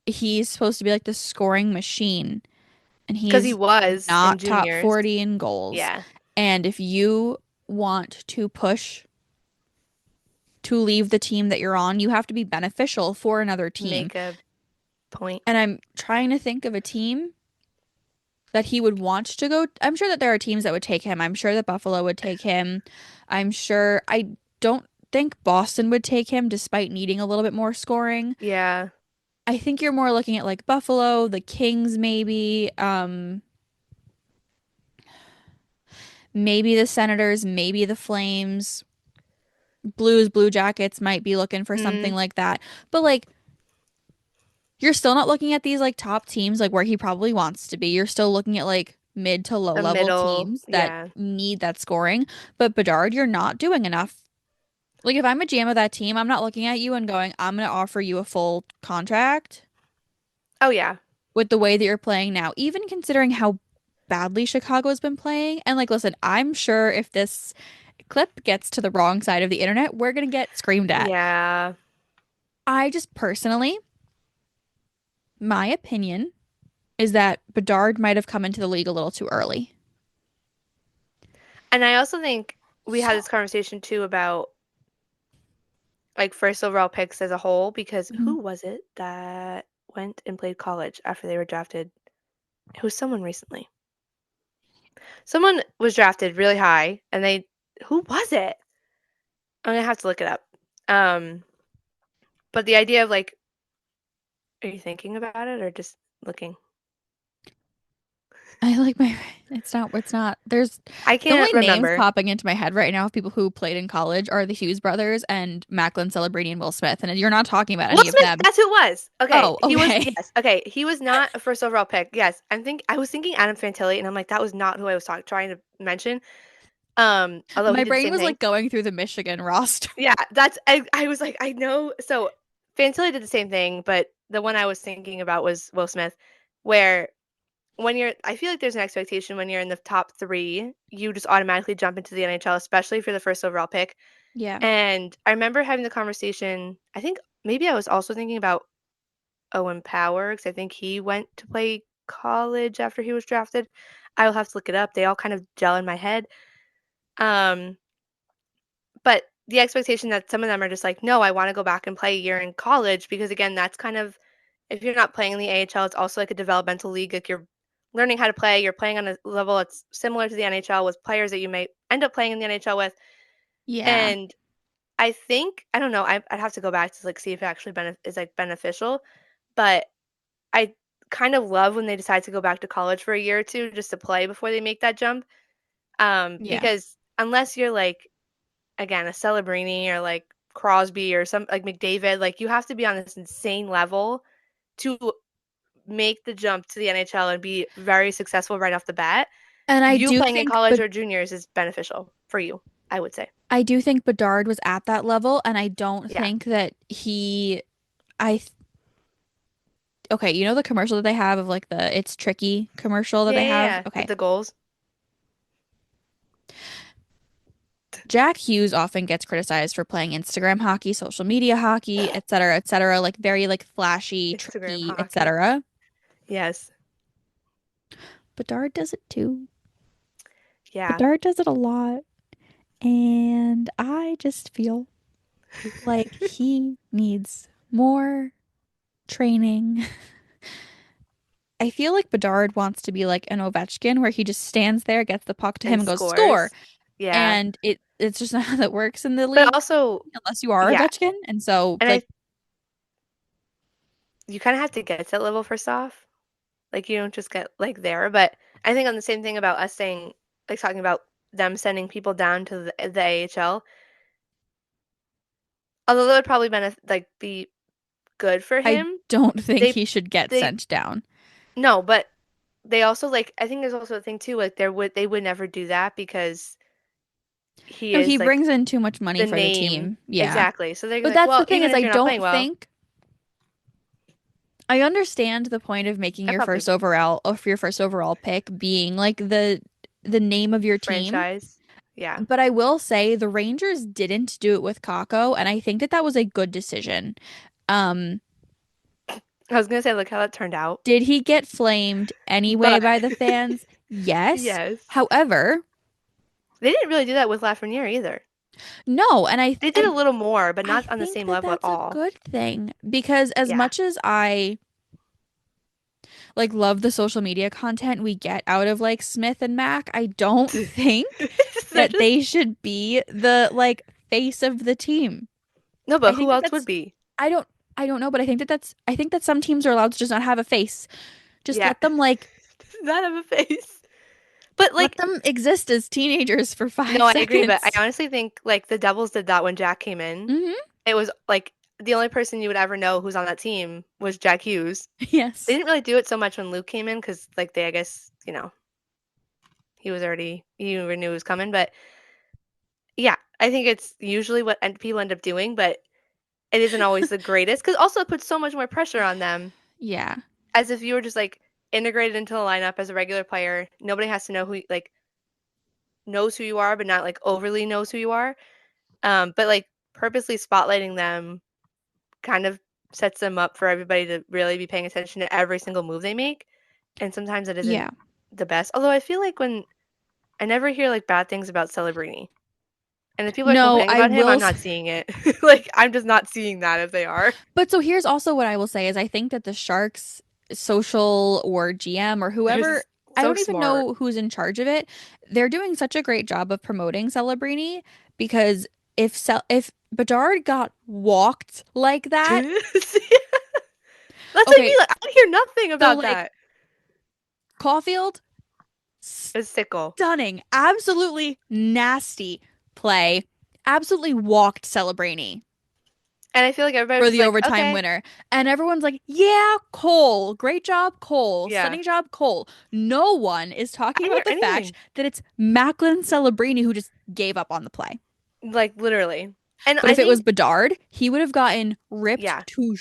he's supposed to be like the scoring machine, and Because he he's was in not top juniors. 40 in goals. Yeah. And if you want to push to leave the team that you're on, you have to be beneficial for another team. Make a point. And I'm trying to think of a team that he would want to go. I'm sure that there are teams that would take him. I'm sure that Buffalo would take him. I don't think Boston would take him despite needing a little bit more scoring. Yeah. I think you're more looking at like Buffalo, the Kings maybe, maybe the Senators, maybe the Flames, Blues, Blue Jackets might be looking for something Mm, like that. But like you're still not looking at these like top teams like where he probably wants to be. You're still looking at like mid to low a level middle. teams that Yeah. need that scoring. But Bedard, you're not doing enough. Like if I'm a GM of that team, I'm not looking at you and going, I'm going to offer you a full contract Oh yeah. with the way that you're playing now, even considering how badly Chicago has been playing. And like, listen, I'm sure if this clip gets to the wrong side of the internet, we're gonna get screamed at. Yeah. I just personally, my opinion is that Bedard might have come into the league a little too early. And I also think we had So, this conversation too about like first overall picks as a whole because mhm. who was it that went and played college after they were drafted? It was someone recently. Someone was drafted really high and they who was it? I'm gonna have to look it up. Um, but the idea of like, are you thinking about it or just looking? I like my it's not there's I the can't only names remember. popping into my head right now of people who played in college are the Hughes brothers and Macklin Celebrini and Will Smith, and you're not talking about Will any of Smith, them. that's who it was. Okay, Oh, he was okay. yes. Okay, he was not a first overall pick. Yes, I was thinking Adam Fantilli, and I'm like that was not who I was trying to mention. Although he My did the brain same was thing. like going through the Michigan roster. Yeah, I was like I know. So Fantilli did the same thing, but the one I was thinking about was Will Smith, where when you're I feel like there's an expectation when you're in the top 3, you just automatically jump into the NHL, especially if you're the first overall pick. Yeah. And I remember having the conversation. I think maybe I was also thinking about Owen Power because I think he went to play college after he was drafted. I'll have to look it up. They all kind of gel in my head. Um, but the expectation that some of them are just like, no, I want to go back and play a year in college because again, that's kind of if you're not playing in the AHL, it's also like a developmental league. Like you're learning how to play, you're playing on a level that's similar to the NHL with players that you may end up playing in the NHL with. Yeah. And I think I don't know. I'd have to go back to like see if it actually is like beneficial. But I kind of love when they decide to go back to college for a year or two just to play before they make that jump. Yeah. Because unless you're like again a Celebrini or like Crosby or some like McDavid, like you have to be on this insane level to make the jump to the NHL and be very successful right off the bat. And I You do playing in think, college but or juniors is beneficial for you, I would say. I do think Bedard was at that level, and I don't Yeah. think that he, I, th- okay, you know the commercial that they have of like the It's Tricky commercial that Yeah, they yeah, have? yeah. With Okay. the goals. Jack Hughes often gets criticized for playing Instagram hockey, social media hockey, et cetera, like very like flashy, Instagram tricky, hockey. etc. Yes. Bedard does it too. Yeah. Bedard does it a lot. And I just feel like he needs more training. I feel like Bedard wants to be like an Ovechkin where he just stands there, gets the puck to him And and goes, score. scores. Yeah. And it's just not how that works in the But league also, unless you are yeah. Ovechkin. And so And like you kind of have to get to that level first off. Like you don't just get like there. But I think on the same thing about us saying, like talking about them sending people down to the AHL, although that would probably be good for I him. don't think They he should get they sent down. no, but they also like I think there's also a thing too, like they would never do that because he No, he is like brings in too much money the for the name. team. Yeah. Exactly. So they're But like, that's the well, thing even is if I you're not don't playing well, think I understand the point of making I your probably first do. overall or your first overall pick being like the name of your team. Franchise. Yeah. But I will say the Rangers didn't do it with Kako, and I think that that was a good decision. Um, I was gonna say, look how that turned out. did he get flamed anyway But by the fans? Yes. yes. However, They didn't really do that with Lafreniere either. no, and They did a little more, but I not on the think same that level at that's a all. good thing because as Yeah. much as I like love the social media content we get out of like Smith and Mac, I don't think They're that just they should be the like face of the team. no, I but think who that else would that's be? I don't I don't know, but I think that some teams are allowed to just not have a face. Just Yeah. let them like Does not have a face. But let like them exist as teenagers for no, five I agree, but I seconds. honestly think like the Devils did that when Jack came in. Hmm. It was like the only person you would ever know who's on that team was Jack Hughes. They Yes. didn't really do it so much when Luke came in because like they I guess, he was already he already knew he was coming, but yeah, I think it's usually what people end up doing, but it isn't always the greatest because also it puts so much more pressure on them Yeah. as if you were just like integrated into the lineup as a regular player. Nobody has to know like knows who you are, but not like overly knows who you are. But like purposely spotlighting them kind of sets them up for everybody to really be paying attention to every single move they make. And sometimes it isn't Yeah. the best. Although I feel like when I never hear like bad things about Celebrini. And if people are No, complaining about him, I'm not seeing it. Like I'm just not seeing that if they are. but so here's also what I will say is I think that the Sharks social or GM or They're whoever, I so don't even smart. know who's in charge of it. They're doing such a great job of promoting Celebrini because if Bedard got walked like that, That's what I okay, mean. Like, I hear nothing so about like that. Caulfield, It's sickle. stunning, absolutely nasty play, absolutely walked Celebrini And I feel like everybody's for just the like, overtime okay, winner. And everyone's like, yeah, Cole. Great job, Cole. yeah. Stunning job, Cole. No one is I talking didn't hear about the fact anything. that it's Macklin Celebrini who just gave up on the play. Like literally. And But I if it was think, Bedard, he would have gotten ripped yeah. to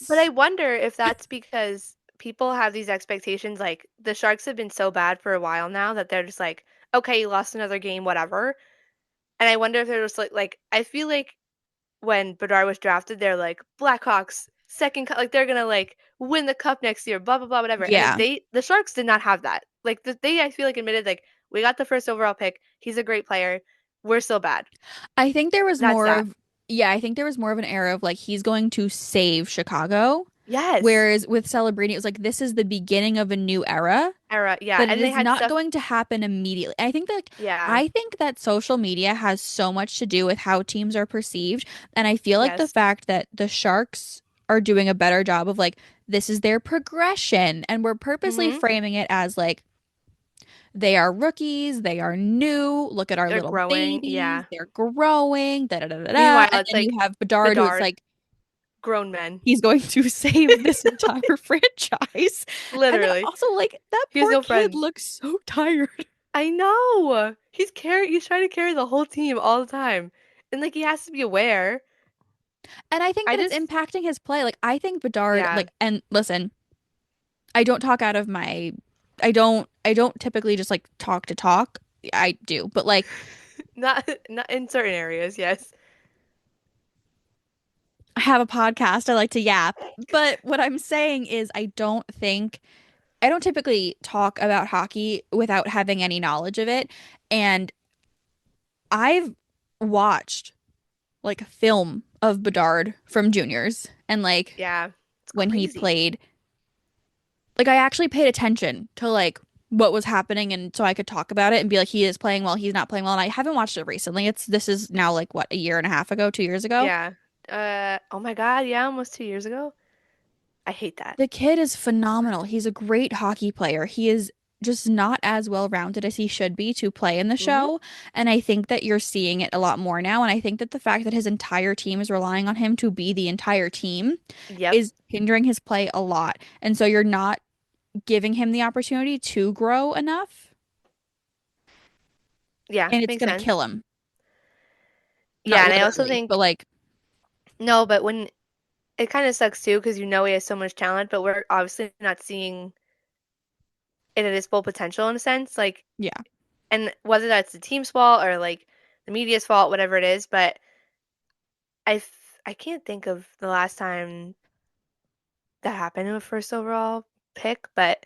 But I shreds. wonder if that's because people have these expectations. Like the Sharks have been so bad for a while now that they're just like, okay, you lost another game, whatever. And I wonder if there was like I feel like when Bedard was drafted, they're like Blackhawks second cup, like they're gonna like win the cup next year, blah blah blah, whatever. And like Yeah. the Sharks did not have that. Like they, I feel like admitted like we got the first overall pick. He's a great player. We're still bad. I think there was That's more that. of, yeah, I think there was more of an era of like he's going to save Chicago. Yes. Whereas with Celebrini, it was like this is the beginning of a new era, Era. Yeah. but it And they is had not stuff. going to happen immediately. I think that Yeah. social media has so much to do with how teams are perceived. And I feel like the Yes. fact that the Sharks are doing a better job of like this is their progression and we're purposely Mm-hmm. framing it as like they are rookies, they are new. Look at our They're little growing. babies, Yeah. they're growing, da da da da da. Meanwhile, And it's then you like have Bedard, who it's Bedard, like grown men. he's going to save this entire franchise. And then Literally. also like that He has poor no kid friends. looks so tired. I know. He's trying to carry the whole team all the time. And like he has to be aware. And I think I that it's just impacting his play. Like I think Bedard, yeah. like, and listen, I don't talk out of my I don't typically just like talk to talk. I do, but like Not in certain areas, yes. I have a podcast, I like to yap. But what I'm saying is I don't typically talk about hockey without having any knowledge of it. And I've watched like film of Bedard from juniors and like Yeah. It's when he crazy. played, like I actually paid attention to like what was happening and so I could talk about it and be like he is playing well, he's not playing well. And I haven't watched it recently. This is now like what, a year and a half ago, 2 years ago. Yeah. Oh my God, yeah, almost 2 years ago. I hate that. The kid is phenomenal. He's a great hockey player. He is just not as well rounded as he should be to play in the Mm-hmm. show. And I think that you're seeing it a lot more now. And I think that the fact that his entire team is relying on him to be the entire team Yep. is hindering his play a lot. And so you're not giving him the opportunity to grow enough, Yeah, and it's makes going to sense. kill him. Yeah, Not and I also literally, but think like, no, but when it kind of sucks too because you know he has so much talent, but we're obviously not seeing it at its full potential in a sense. Like, yeah. and whether that's the team's fault or like the media's fault, whatever it is, but I can't think of the last time that happened in a first overall pick, but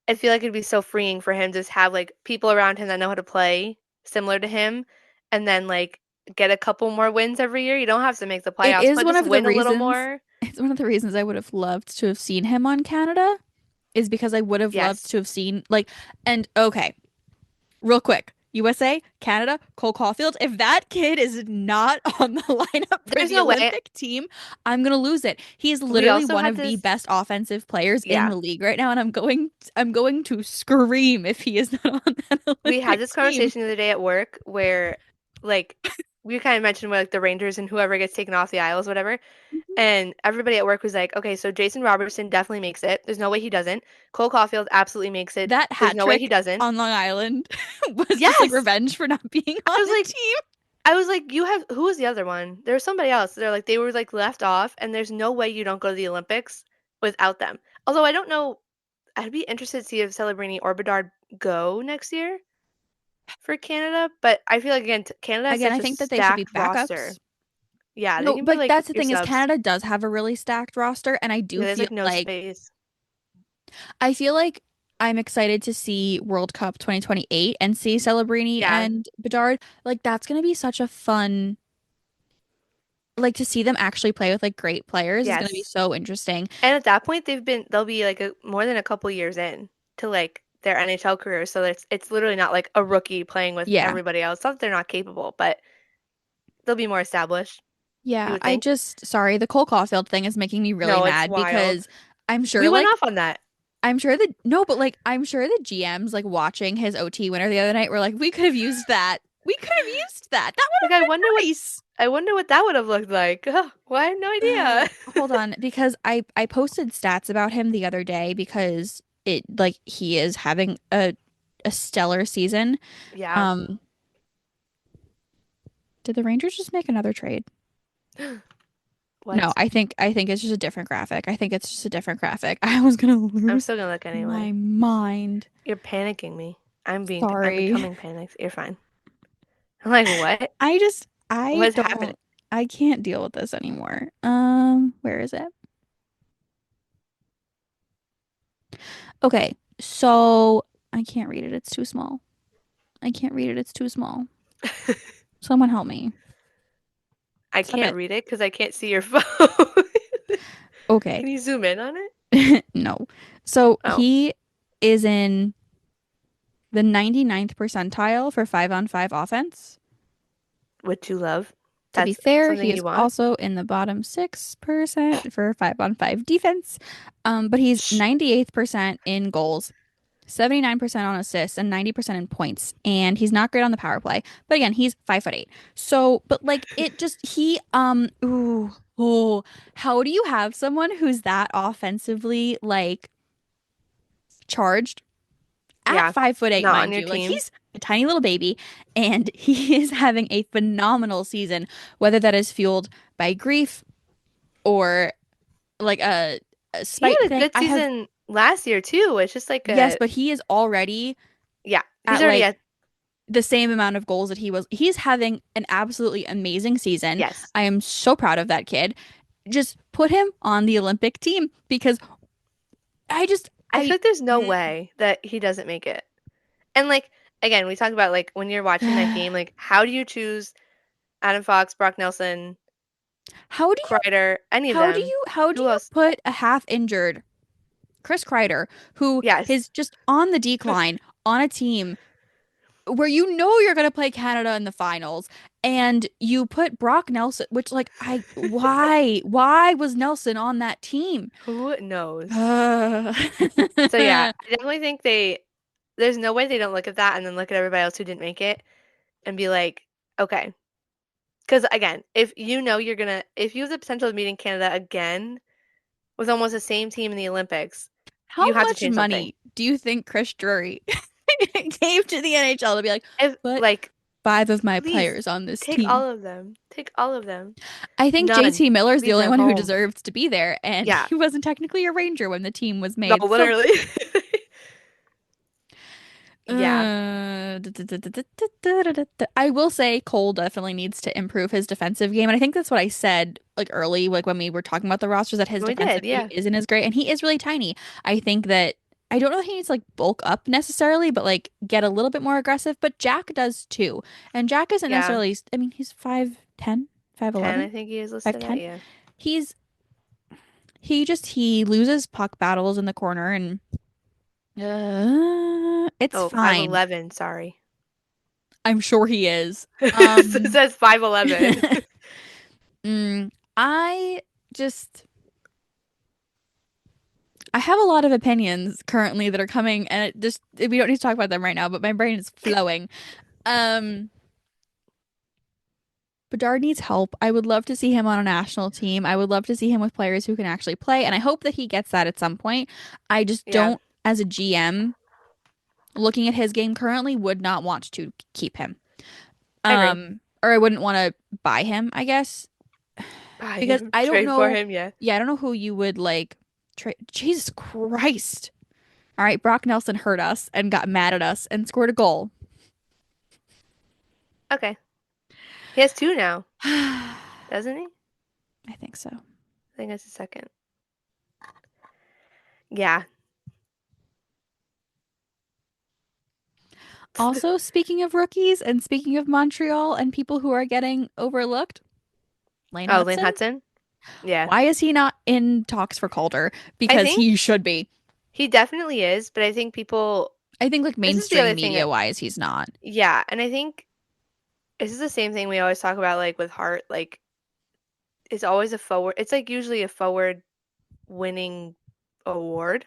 I feel like it'd be so freeing for him to just have like people around him that know how to play similar to him and then like get a couple more wins every year. You don't have to make the It playoffs, is but one just of the win a little reasons, more. it's one of the reasons I would have loved to have seen him on Canada is because I would have loved Yes. to have seen like, and okay, real quick, USA, Canada, Cole Caulfield. If that kid is not on the lineup for There's the no way. Olympic team, I'm gonna lose it. He is We literally also one had of the this, best offensive players in yeah, the league right now, and I'm going to scream if he is not on that we had Olympic this team. conversation the other day at work where like we kind of mentioned where like the Rangers and whoever gets taken off the Isles, whatever. Mhm. And everybody at work was like, okay, so Jason Robertson definitely makes it. There's no way he doesn't. Cole Caulfield absolutely makes it. That There's hat no way he trick doesn't. on Long Island was just like Yes. revenge for not being on I was the like, team. you have, who was the other one? There was somebody else. They're like, they were like left off, and there's no way you don't go to the Olympics without them. Although I don't know, I'd be interested to see if Celebrini or Bedard go next year for Canada, but I feel like, again, Canada has Again, such I a think that they should be stacked roster. backups. Yeah, they No, can be but like that's the your thing is subs. Canada does have a really stacked roster, and I Yeah, do there's feel like no like space. I'm excited to see World Cup 2028 and see Celebrini Yeah, and Bedard. Like that's gonna be such a fun, like to see them actually play with like great players is gonna be yes. so interesting. And at that point, they'll be like more than a couple years in to like their NHL career. So it's literally not like a rookie playing with Yeah. everybody else. Not that they're not capable, but they'll be more established, you Yeah, would think. sorry, the Cole Caulfield thing is making me really No, it's mad wild. because I'm We sure went like off on that. I'm sure that no, but like I'm sure the GMs like watching his OT winner the other night were like, we could have used that. We could have used that. That would Like have been nice. I wonder what that would have looked like. Well, I have no idea. Hold on, because I posted stats about him the other day because it like he is having a stellar season. Yeah. Um, did the Rangers just make another trade? No, What? I think it's just a different graphic. I think it's just a different graphic. I was gonna I'm lose still gonna look my anyway. mind. You're panicking me. I'm Sorry. becoming panicked. You're fine. I'm like, what? I What's happening? don't, I can't deal with this anymore. Where is it? Okay, so I can't read it. It's too small. I can't read it. It's too small. Someone help me. I Stop can't it. read it because I can't see your phone. Okay. Can you zoom in on it? No. So Oh, he is in the 99th percentile for 5-on-5 offense. what you love. To be That's fair, he something is you want. also in the bottom 6% for 5-on-5 defense. But he's 98th percent in goals, 79% on assists, and 90% in points. And he's not great on the power play. But again, he's 5'8". So, but like it just ooh, oh, how do you have someone who's that offensively like charged at Yeah, 5'8", not on mind your you? Like team. he's a tiny little baby and he is having a phenomenal season, whether that is fueled by grief or like a He spite had a thing. good I have season last year too. It's just like yes, a but he is already yeah. He's at already like at the same amount of goals that he was. He's having an absolutely amazing season. yes. I am so proud of that kid. Just put him on the Olympic team because I just I feel I like there's no way that he doesn't make it. And like again, we talk about like when you're watching that game, like how do you choose Adam Fox, Brock Nelson, how do you Kreider, any of them? how do Who you else? put a half injured Chris Kreider, who Yes. is just on the decline on a team where you know you're going to play Canada in the finals, and you put Brock Nelson, which like why was Nelson on that team? Who knows? Uh, So yeah, I definitely think there's no way they don't look at that and then look at everybody else who didn't make it and be like, okay. Because again, if you know if you have the potential of meeting Canada again with almost the same team in the Olympics, how you have to much change something. money do you think Chris Drury gave to the NHL to be like, If put like, five of my please players on this take team? all of them. Take all of them. I think None. JT Miller is the Leave only them one who home. deserves to be there, and Yeah. he wasn't technically a Ranger when the team was No, made. So literally. Yeah. I will say Cole definitely needs to improve his defensive game. And I think that's what I said like early, like when we were talking about the rosters, that his We did, defensive game yeah. isn't as great. And he is really tiny. I think that I don't know if he needs to like bulk up necessarily, but like get a little bit more aggressive. But Jack does too. And Jack isn't Yeah. necessarily, I mean, he's 5'10", 10, 5'11", I think he is listed at, 5'10". yeah. He's he loses puck battles in the corner and it's Oh, five fine. eleven. Sorry. I'm sure he is. It says 5'11. mm, I just I have a lot of opinions currently that are coming, and it just we don't need to talk about them right now, but my brain is flowing. Um, Bedard needs help. I would love to see him on a national team. I would love to see him with players who can actually play, and I hope that he gets that at some point. I just Yeah, don't, as a GM, looking at his game currently, would not want to keep him. I agree. Or I wouldn't want to buy him, I guess. Buy Because him. I don't Trade for know. him, yeah. Yeah, I don't know who you would like trade. Jesus Christ. All right, Brock Nelson hurt us and got mad at us and scored a goal. Okay. He has two now, I doesn't he? think so. I think that's the second. Yeah. Also, speaking of rookies and speaking of Montreal and people who are getting overlooked, Lane Oh, Lynn Hudson. Hudson? Yeah. Why is he not in talks for Calder? I Because think he should be. he definitely is, but I think people, I think like this is the other mainstream thing media that, wise, he's not. yeah, and I think this is the same thing we always talk about, like with Hart, like it's always a forward, it's like usually a forward winning award.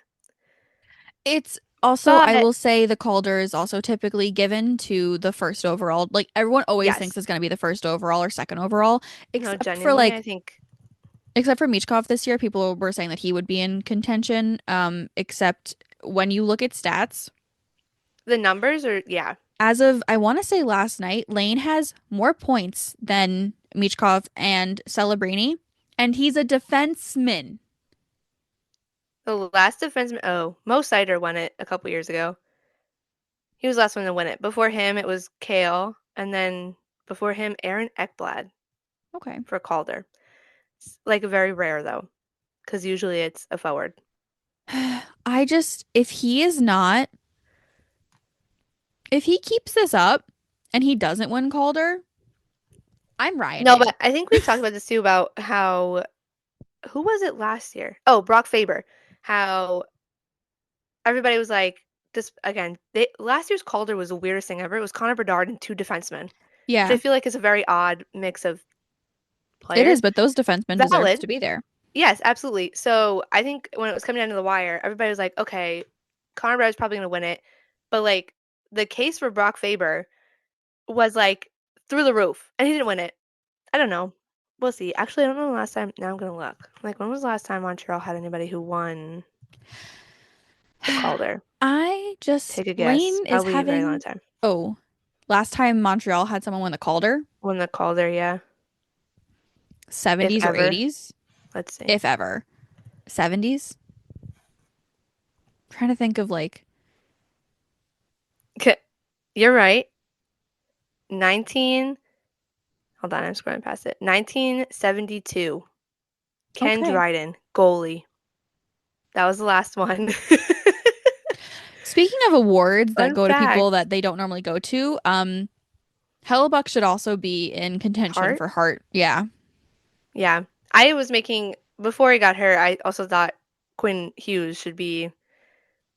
It's also, I But will say, the Calder is also typically given to the first overall. Like everyone always thinks yes, it's going to be the first overall or second overall, no, except for genuinely, I like, think except for Michkov this year. People were saying that he would be in contention. Except when you look at stats, the numbers are, yeah, as of I want to say last night, Lane has more points than Michkov and Celebrini, and he's a defenseman. the last defenseman, oh, Mo Sider won it a couple years ago. He was the last one to win it. Before him, it was Kale, and then Before him, Aaron Ekblad Okay. for Calder. Like very rare though, because usually it's a forward. If he is not, if he keeps this up and he doesn't win Calder, I'm No, rioting. but I think we've talked about this too about how who was it last year? Oh, Brock Faber. How everybody was like this again. Last year's Calder was the weirdest thing ever. It was Connor Bedard and two defensemen, which I Yeah, feel like is a very odd mix of it is, players. but those defensemen deserve Valid. to be there. Yes, absolutely. So I think when it was coming down to the wire, everybody was like, okay, Connor Bedard's probably going to win it. But like the case for Brock Faber was like through the roof, and he didn't win it. I don't know. We'll see. Actually, I don't know the last time. Now I'm going to look. Like, when was the last time Montreal had anybody who won the Calder? I just Take a guess. Lane is Probably a very long having time. oh, last time Montreal had someone win the Calder, Won the Calder, yeah. If 70s or ever. 80s, Let's see. if ever. 70s? Trying to think of like Okay. You're right. 19. Hold on, I'm scrolling past it. 1972. Ken okay. Dryden, goalie. That was the last one. Speaking of awards that Fun go to people fact. that they don't normally go to, Hellebuck should also be in contention Hart? for Hart. Yeah. Yeah. I was making, before he got hurt, I also thought Quinn Hughes should be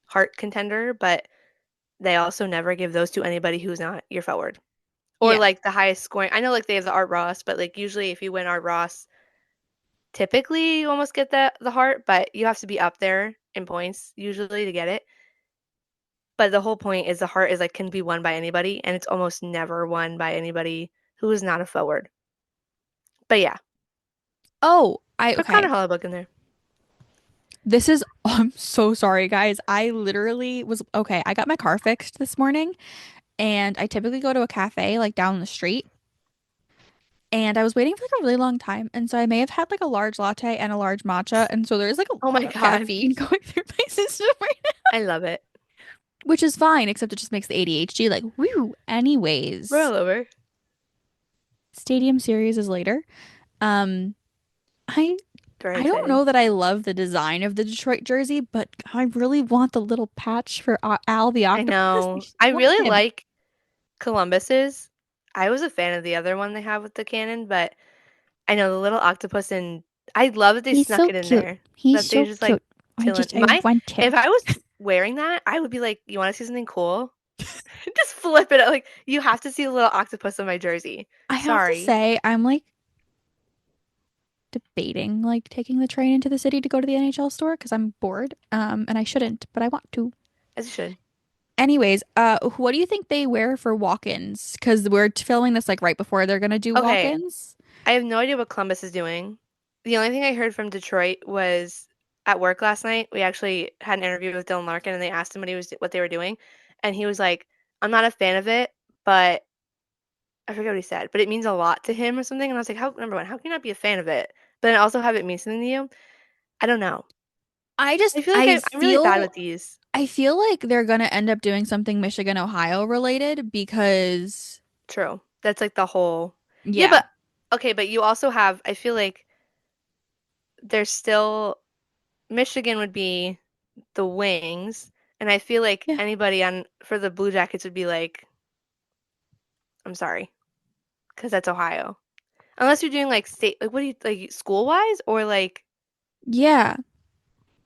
Hart contender, but they also never give those to anybody who's not your forward. Or Yeah. like the highest scoring. I know like they have the Art Ross, but like usually if you win Art Ross, typically you almost get the Hart, but you have to be up there in points usually to get it. But the whole point is the Hart is like can be won by anybody, and it's almost never won by anybody who is not a forward. But yeah, Oh, put okay. Connor Hellebuyck in there. This is I'm so sorry guys. I literally was okay, I got my car fixed this morning and I typically go to a cafe like down the street and I was waiting for like a really long time and so I may have had like a large latte and a large matcha and so there's like Oh a my lot of God, caffeine going through my system right now, I love it. which is fine except it just makes the ADHD like woo. We're Anyways, all over. Stadium Series is later. Um I Very I don't exciting. know that I love the design of the Detroit jersey, but I really want the little patch for Al the I octopus. I know. just I want really him. like Columbus's. I was a fan of the other one they have with the cannon, but I know the little octopus and I love that they He's snuck so it in cute. there. He's That they so just like cute. chilling. I My want him. if I was wearing that, I would be like, you want to see something cool? Just flip it. Like you have to see a little octopus on my jersey. I have to Sorry. say, I'm like debating like taking the train into the city to go to the NHL store because I'm bored. And I shouldn't, but I want to. As you should. Anyways, what do you think they wear for walk-ins? Because we're filming this like right before they're gonna do Okay, walk-ins. I have no idea what Columbus is doing. The only thing I heard from Detroit was at work last night. We actually had an interview with Dylan Larkin, and they asked him what they were doing, and he was like, "I'm not a fan of it, but I forget what he said, but it means a lot to him or something." And I was like, "How number one, how can you not be a fan of it, but then also have it mean something to you?" I don't know. I feel like I'm really bad with these. I feel like they're gonna end up doing something Michigan, Ohio related because True. That's like the whole. Yeah, yeah. but okay, but you also have. I feel like there's still Michigan would be the Wings, and I feel like Yeah. anybody on for the Blue Jackets would be like, I'm sorry, because that's Ohio. Unless you're doing like state, like what do you like school wise or like Yeah.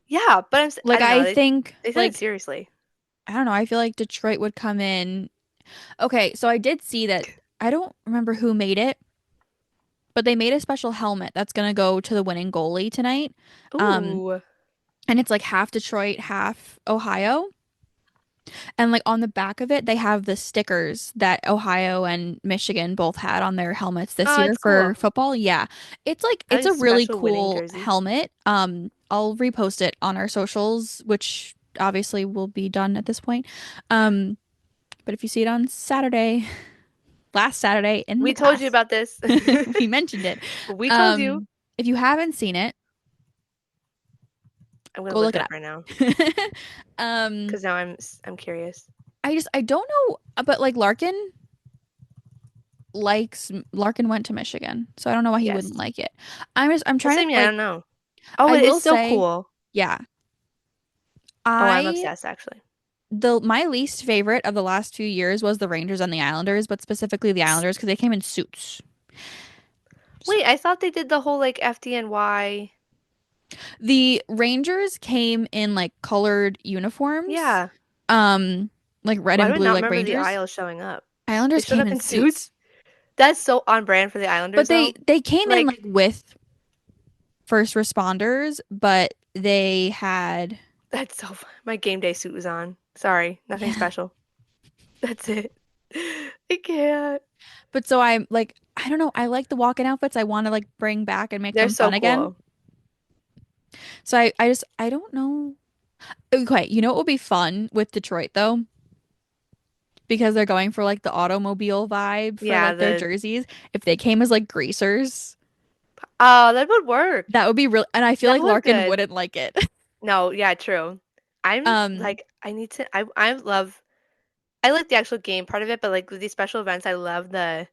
yeah, but I Like don't know. I They think they said it like seriously. I don't know, I feel like Detroit would come in. Okay, so I did see that I don't remember who made it, but they made a special helmet that's gonna go to the winning goalie tonight. Um, Ooh, and it's like half Detroit, half Ohio. And like on the back of it, they have the stickers that Ohio and Michigan both had on their helmets this oh, year it's cool. for football. Yeah. It's like I it's like a a really special winning cool jersey. helmet. I'll repost it on our socials, which obviously will be done at this point. Um, but if you see it on Saturday, last Saturday in We the told you past, about this. we mentioned it. We told you. Um, if you haven't seen it, I'm gonna go look look it it up up. right now Um, because now I'm curious. I don't know, but like likes Larkin went to Michigan, so I don't know why he wouldn't Yes. like it. I'm That's trying what I to mean. I like don't know. Oh, I it's will so say, cool. yeah. Oh, I'm I obsessed actually. the my least favorite of the last 2 years was the Rangers and the Islanders, but specifically the Islanders because they came in suits. So Wait, I thought they did the whole like FDNY. the Rangers came in like colored uniforms, Yeah. um, like red Why do and I blue not like remember the Rangers. Isles showing up? They Islanders showed came up in in suits. suits, That's so on brand for the but Islanders, they though. they came in like Like, with first responders, but they had that's so fun. My game day suit was on. Sorry, nothing yeah. special. That's it. I can't. But so I'm like I don't know, I like the walk-in outfits. I want to like bring back and make They're them so fun again. cool. So I don't know. Okay, you know what would be fun with Detroit though? Because they're going for like the automobile vibe for Yeah, like their the jerseys. If they came as like greasers, oh, that would work. that would be real. And I feel That like would look Larkin good. wouldn't like it. No, yeah, true. I'm Um, like, I need to. I love. I like the actual game part of it, but like with these special events, I love the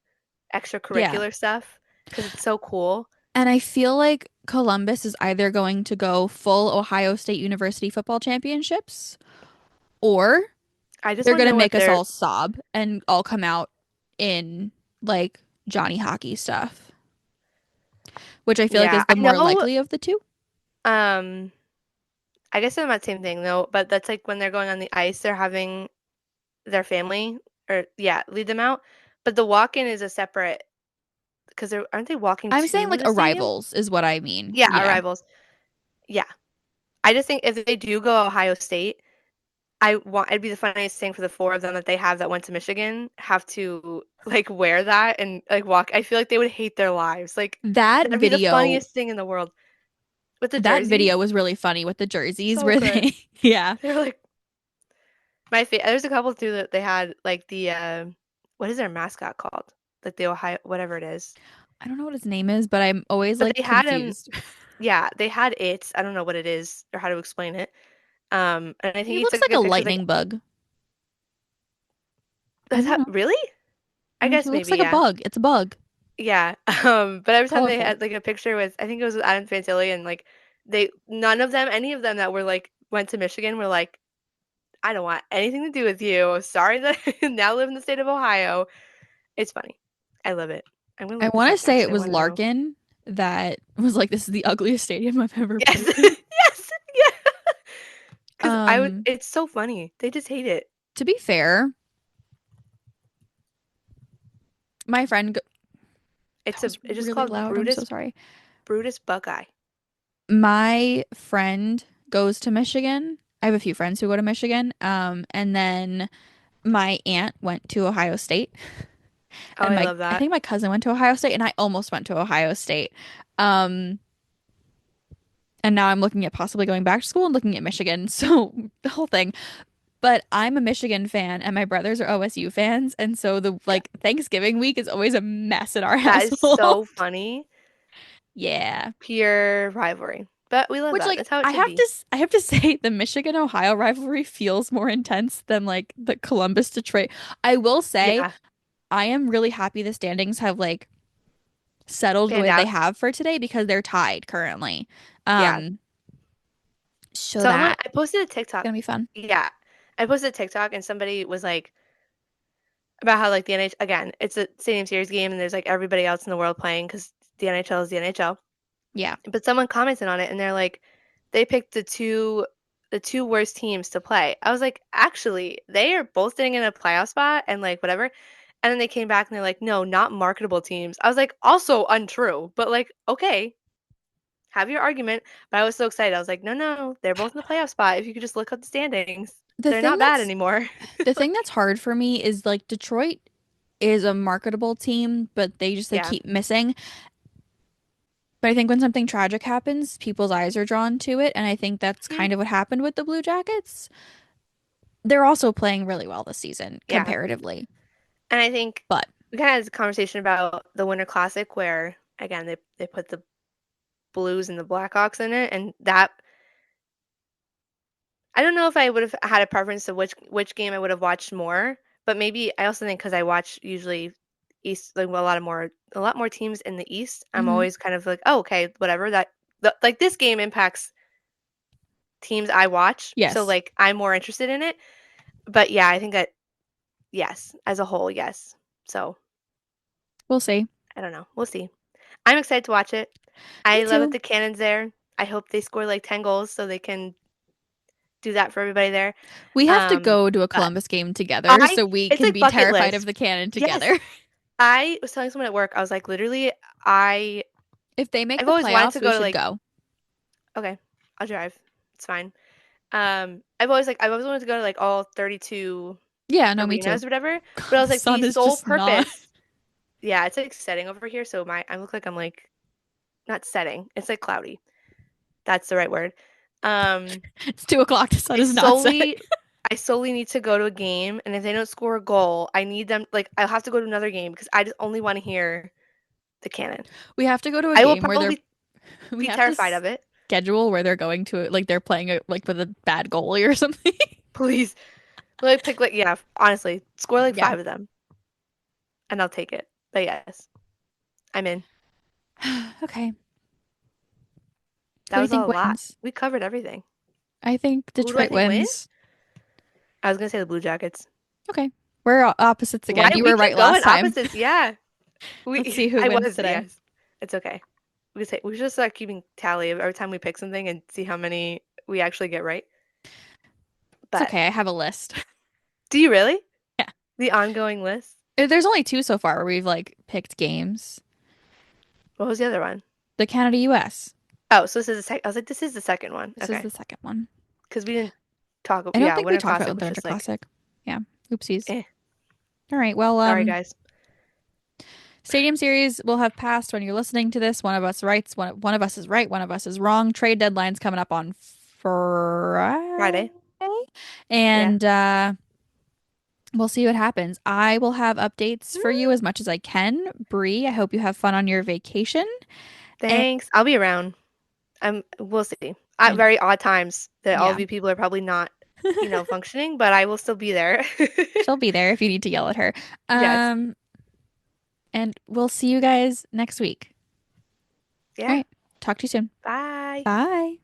yeah. extracurricular stuff because it's so cool. And I feel like Columbus is either going to go full Ohio State University football championships or I just they're want to gonna know what make us they're. all sob and all come out in like Johnny Hockey stuff, which I feel like Yeah, is the I more know. likely of the two. Um, I guess they're not the same thing though, but that's like when they're going on the ice, they're having their family or yeah, lead them out. But the walk-in is a separate because they're aren't they walking I'm saying to like the stadium? arrivals is what I mean. Yeah, Yeah. arrivals. Yeah. I just think if they do go Ohio State, I want it'd be the funniest thing for the four of them that they have that went to Michigan have to like wear that and like walk. I feel like they would hate their lives. Like That that'd be the video, funniest thing in the world. With the that jerseys, video was really funny with the jerseys so where good. they, yeah. They're like there's a couple too that they had like the what is their mascot called? Like the Ohio whatever it is. I don't know what his name is, but I'm always But like they had him confused. yeah, they had it. I don't know what it is or how to explain it. And I think He he looks took like a good pictures like lightning bug. I that's don't how know. really? I He guess looks maybe, like a yeah. bug. It's a bug. Yeah. But every time they Colorful. had like a picture with I think it was with Adam Fantilli and like they none of them, any of them that were like went to Michigan were like, I don't want anything to do with you. Sorry that I now live in the state of Ohio. It's funny. I love it. I'm gonna I look this want to up say it actually. I was want to know. Larkin that was like, this is the ugliest stadium I've ever Yes. played in. Yes. Yeah. Because I would Um, it's so funny. They just hate it. to be fair, my friend, that was It's just really called loud. I'm so sorry. Brutus Buckeye. My friend goes to Michigan. I have a few friends who go to Michigan. And then my aunt went to Ohio State, Oh, and I my love I that. think my cousin went to Ohio State, and I almost went to Ohio State. Um, and now I'm looking at possibly going back to school and looking at Michigan. So the whole thing. But I'm a Michigan fan, and my brothers are OSU fans, and so the Yeah. like Thanksgiving week is always a mess at our That is household. so funny. Yeah. Pure rivalry. But we love Which that. like That's how it should be. I have to say the Michigan Ohio rivalry feels more intense than like the Columbus Detroit. I will say Yeah. I am really happy the standings have like settled the Panned way they out. have for today because they're tied currently. Yeah. Um, so Someone that I posted a it's TikTok. gonna be fun. Yeah. I posted a TikTok and somebody was like about how like the NH again, it's a Stadium Series game and there's like everybody else in the world playing because the NHL is the NHL. Yeah. But someone commented on it and they're like, they picked the two worst teams to play. I was like, actually, they are both sitting in a playoff spot and like whatever. And then they came back and they're like, no, not marketable teams. I was like, also untrue, but like, okay, have your argument. But I was so excited. I was like, no, no, they're both in the playoff spot. If you could just look up the standings, The they're thing not bad that's anymore. the thing that's hard for me is like Detroit is a marketable team, but they just Yeah. keep missing. But I think when something tragic happens, people's eyes are drawn to it, and I think that's Mhm. kind of what happened with the Blue Jackets. They're also playing really well this season Yeah. comparatively. And I think But we kind of had a conversation about the Winter Classic where again they put the Blues and the Blackhawks in it, and that I don't know if I would have had a preference to which game I would have watched more, but maybe I also think because I watch usually East, like a lot more teams in the East, I'm Mhm. always kind of like, oh, okay, whatever. Like this game impacts teams I watch, so Yes. like I'm more interested in it. But yeah, I think that yes, as a whole, yes. So We'll see. I don't know. We'll see. I'm excited to watch it. Me I love that too. the Cannon's there. I hope they score like 10 goals so they can do that for everybody there. We have to Um, go to a but Columbus game together so we it's can like be bucket terrified of list. the cannon Yes. together. I was telling someone at work, I was like, literally, I If they make I've the always wanted to playoffs, we go to should like, go. okay, I'll drive. It's fine. I've always wanted to go to like all 32 Yeah, no, me too. arenas or whatever. But I God, was the like, sun the is sole just not. purpose, yeah, it's like setting over here, so I look like I'm like not setting. It's like cloudy. That's the right word. Um, It's 2 o'clock. The sun I is not set. solely I solely need to go to a game, and if they don't score a goal, I need them like I'll have to go to another game because I just only want to hear the cannon. We have to go to a I will game where they're probably we be have to terrified of it. schedule where they're going to like they're playing like with a bad goalie or something. Please, like pick like yeah, honestly, score like Yeah. 5 of them, and I'll take it. But yes, I'm in. Okay. Who That do you was think all a lot. wins? We covered everything. I think Who do I Detroit think wins? wins. I was gonna say the Blue Jackets. Okay. We're opposites Why again. You we were keep right going last time. opposites? Yeah, Let's we. see who I wins was today. yes. It's okay. We should start keeping tally of every time we pick something and see how many we actually get right. It's But okay. I have a list. do you really? Yeah. The ongoing list? There's only two so far where we've like picked games. What was the other one? The Canada US. Oh, so this is the second. I was like, this is the second one. This is Okay, the second one. because we didn't talk. I don't Yeah, think we Winter talked about Classic the was Winter just like, Classic. Yeah. Oopsies. eh. All right. Well, Sorry, guys. Stadium Series will have passed when you're listening to this. One of us writes, one of us is right, one of us is wrong. Trade deadline's coming up on Friday. Friday. Yeah. And we'll see what happens. I will have updates for you as much as I can. Bree, I hope you have fun on your vacation. And Thanks. I'll be around. We'll see. At I know. very odd times that all Yeah. of you people are probably not, functioning, but I will still be there. She'll be there if you need to yell at her. Yes. Um, and we'll see you guys next week. All Yeah. right. Talk to you soon. Bye. Bye.